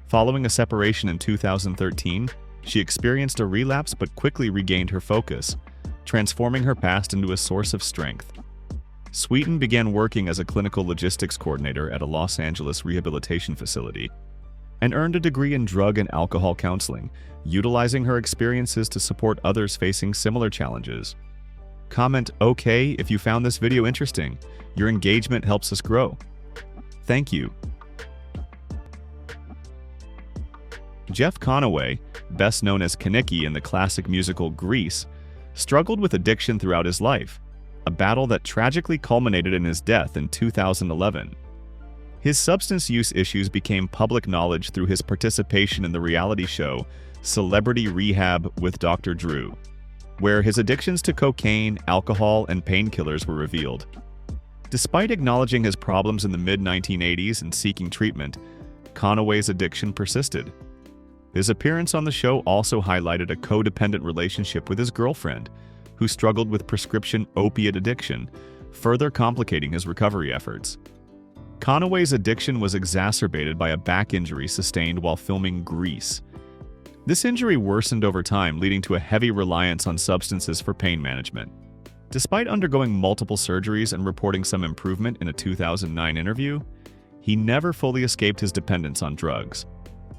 Following a separation in 2013, she experienced a relapse but quickly regained her focus, transforming her past into a source of strength. Sweetin began working as a clinical logistics coordinator at a Los Angeles rehabilitation facility and earned a degree in drug and alcohol counseling, utilizing her experiences to support others facing similar challenges. Comment "OK" if you found this video interesting. Your engagement helps us grow. Thank you. Jeff Conaway, best known as Kenickie in the classic musical Grease, struggled with addiction throughout his life, a battle that tragically culminated in his death in 2011. His substance use issues became public knowledge through his participation in the reality show Celebrity Rehab with Dr. Drew, where his addictions to cocaine, alcohol, and painkillers were revealed. Despite acknowledging his problems in the mid-1980s and seeking treatment, Conaway's addiction persisted. His appearance on the show also highlighted a codependent relationship with his girlfriend, who struggled with prescription opiate addiction, further complicating his recovery efforts. Conaway's addiction was exacerbated by a back injury sustained while filming Grease. This injury worsened over time, leading to a heavy reliance on substances for pain management. Despite undergoing multiple surgeries and reporting some improvement in a 2009 interview, he never fully escaped his dependence on drugs.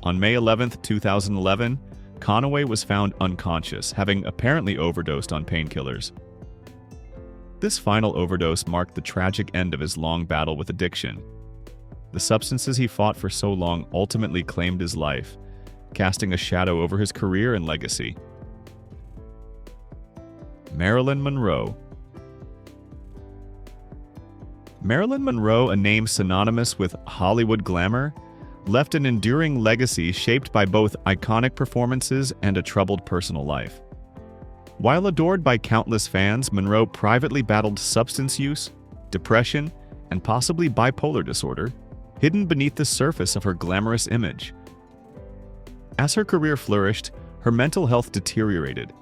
On May 11, 2011, Conaway was found unconscious, having apparently overdosed on painkillers. This final overdose marked the tragic end of his long battle with addiction. The substances he fought for so long ultimately claimed his life, casting a shadow over his career and legacy. Marilyn Monroe. Marilyn Monroe, a name synonymous with Hollywood glamour, left an enduring legacy shaped by both iconic performances and a troubled personal life. While adored by countless fans, Monroe privately battled substance use, depression, and possibly bipolar disorder, hidden beneath the surface of her glamorous image. As her career flourished, her mental health deteriorated.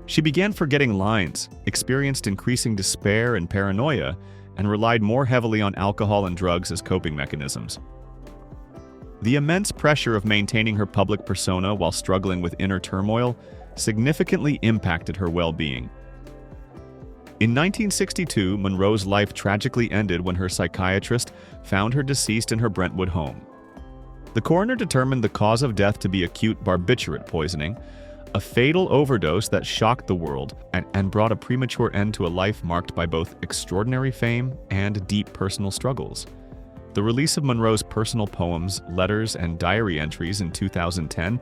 She began forgetting lines, experienced increasing despair and paranoia, and relied more heavily on alcohol and drugs as coping mechanisms. The immense pressure of maintaining her public persona while struggling with inner turmoil significantly impacted her well-being. In 1962, Monroe's life tragically ended when her psychiatrist found her deceased in her Brentwood home. The coroner determined the cause of death to be acute barbiturate poisoning, a fatal overdose that shocked the world and brought a premature end to a life marked by both extraordinary fame and deep personal struggles. The release of Monroe's personal poems, letters, and diary entries in 2010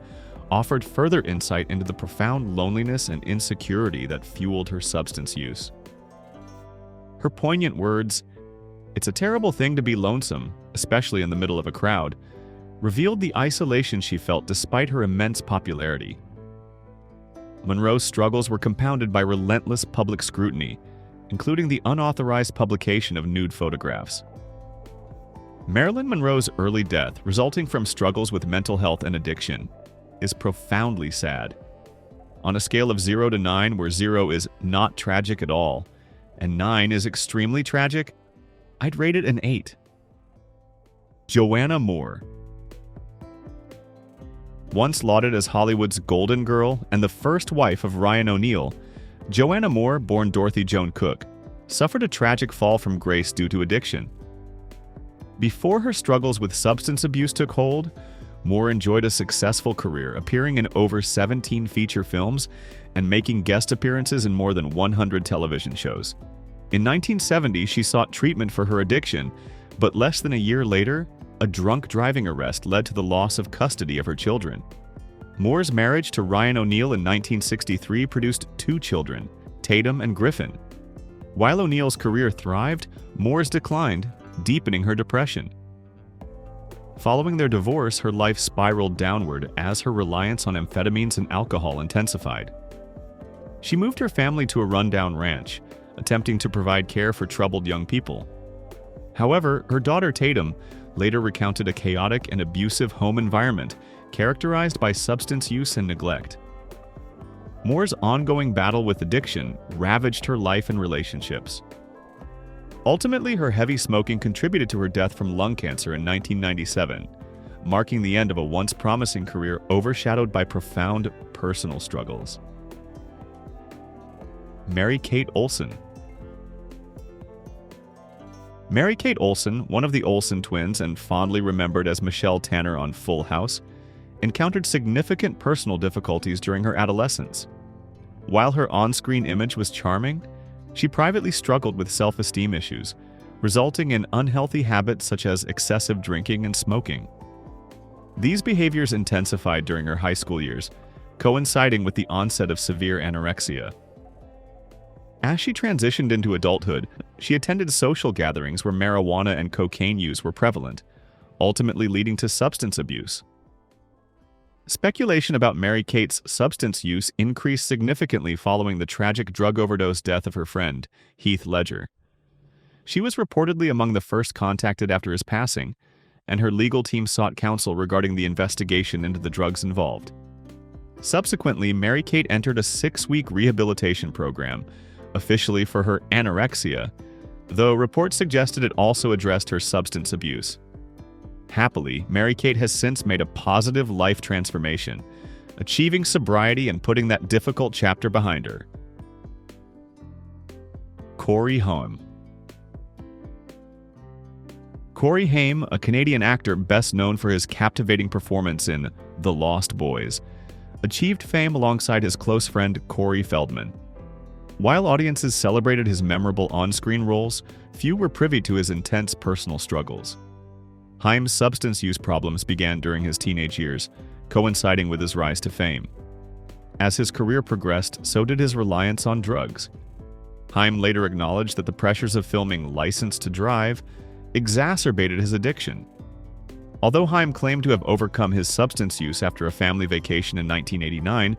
offered further insight into the profound loneliness and insecurity that fueled her substance use. Her poignant words, "It's a terrible thing to be lonesome, especially in the middle of a crowd," revealed the isolation she felt despite her immense popularity. Monroe's struggles were compounded by relentless public scrutiny, including the unauthorized publication of nude photographs. Marilyn Monroe's early death, resulting from struggles with mental health and addiction, is profoundly sad. On a scale of 0 to 9, where 0 is not tragic at all, and 9 is extremely tragic, I'd rate it an 8. Joanna Moore. Once lauded as Hollywood's golden girl and the first wife of Ryan O'Neal, Joanna Moore, born Dorothy Joan Cook, suffered a tragic fall from grace due to addiction. Before her struggles with substance abuse took hold, Moore enjoyed a successful career, appearing in over 17 feature films and making guest appearances in more than 100 television shows. In 1970, she sought treatment for her addiction, but less than a year later, a drunk driving arrest led to the loss of custody of her children. Moore's marriage to Ryan O'Neal in 1963 produced 2 children, Tatum and Griffin. While O'Neal's career thrived, Moore's declined, deepening her depression. Following their divorce, her life spiraled downward as her reliance on amphetamines and alcohol intensified. She moved her family to a rundown ranch, attempting to provide care for troubled young people. However, her daughter Tatum later recounted a chaotic and abusive home environment characterized by substance use and neglect. Moore's ongoing battle with addiction ravaged her life and relationships. Ultimately, her heavy smoking contributed to her death from lung cancer in 1997, marking the end of a once promising career overshadowed by profound personal struggles. Mary-Kate Olsen. Mary-Kate Olsen, one of the Olsen twins and fondly remembered as Michelle Tanner on Full House, encountered significant personal difficulties during her adolescence. While her on-screen image was charming, she privately struggled with self-esteem issues, resulting in unhealthy habits such as excessive drinking and smoking. These behaviors intensified during her high school years, coinciding with the onset of severe anorexia. As she transitioned into adulthood, she attended social gatherings where marijuana and cocaine use were prevalent, ultimately leading to substance abuse. Speculation about Mary-Kate's substance use increased significantly following the tragic drug overdose death of her friend, Heath Ledger. She was reportedly among the first contacted after his passing, and her legal team sought counsel regarding the investigation into the drugs involved. Subsequently, Mary-Kate entered a 6-week rehabilitation program, officially for her anorexia, though reports suggested it also addressed her substance abuse. Happily, Mary-Kate has since made a positive life transformation, achieving sobriety and putting that difficult chapter behind her. Corey Haim. Corey Haim, a Canadian actor best known for his captivating performance in The Lost Boys, achieved fame alongside his close friend Corey Feldman. While audiences celebrated his memorable on-screen roles, few were privy to his intense personal struggles. Haim's substance use problems began during his teenage years, coinciding with his rise to fame. As his career progressed, so did his reliance on drugs. Haim later acknowledged that the pressures of filming License to Drive exacerbated his addiction. Although Haim claimed to have overcome his substance use after a family vacation in 1989,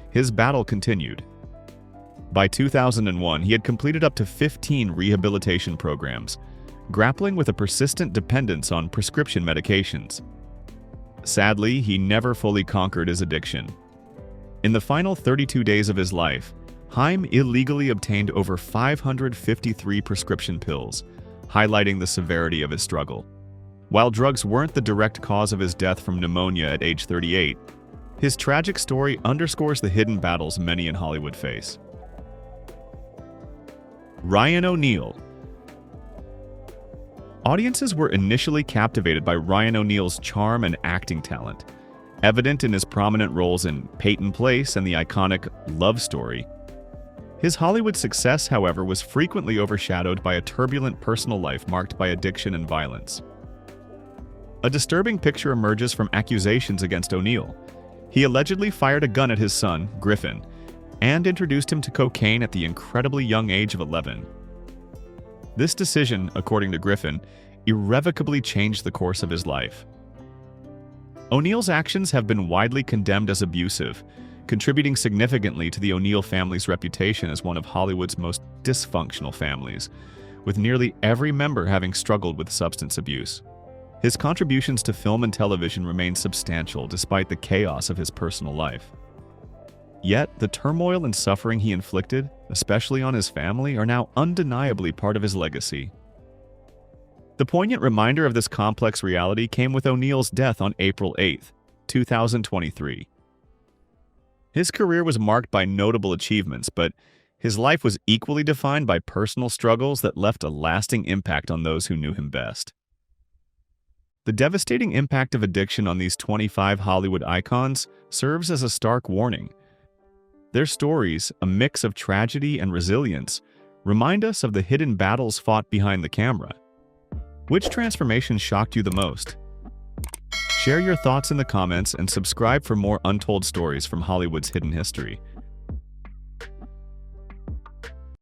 his battle continued. By 2001, he had completed up to 15 rehabilitation programs, grappling with a persistent dependence on prescription medications. Sadly, he never fully conquered his addiction. In the final 32 days of his life, Haim illegally obtained over 553 prescription pills, highlighting the severity of his struggle. While drugs weren't the direct cause of his death from pneumonia at age 38, his tragic story underscores the hidden battles many in Hollywood face. Ryan O'Neal. Audiences were initially captivated by Ryan O'Neal's charm and acting talent, evident in his prominent roles in Peyton Place and the iconic Love Story. His Hollywood success, however, was frequently overshadowed by a turbulent personal life marked by addiction and violence. A disturbing picture emerges from accusations against O'Neal. He allegedly fired a gun at his son, Griffin, and introduced him to cocaine at the incredibly young age of 11. This decision, according to Griffin, irrevocably changed the course of his life. O'Neal's actions have been widely condemned as abusive, contributing significantly to the O'Neal family's reputation as one of Hollywood's most dysfunctional families, with nearly every member having struggled with substance abuse. His contributions to film and television remain substantial despite the chaos of his personal life. Yet, the turmoil and suffering he inflicted, especially on his family, are now undeniably part of his legacy. The poignant reminder of this complex reality came with O'Neal's death on April 8, 2023. His career was marked by notable achievements, but his life was equally defined by personal struggles that left a lasting impact on those who knew him best. The devastating impact of addiction on these 25 Hollywood icons serves as a stark warning. Their stories, a mix of tragedy and resilience, remind us of the hidden battles fought behind the camera. Which transformation shocked you the most? Share your thoughts in the comments and subscribe for more untold stories from Hollywood's hidden history.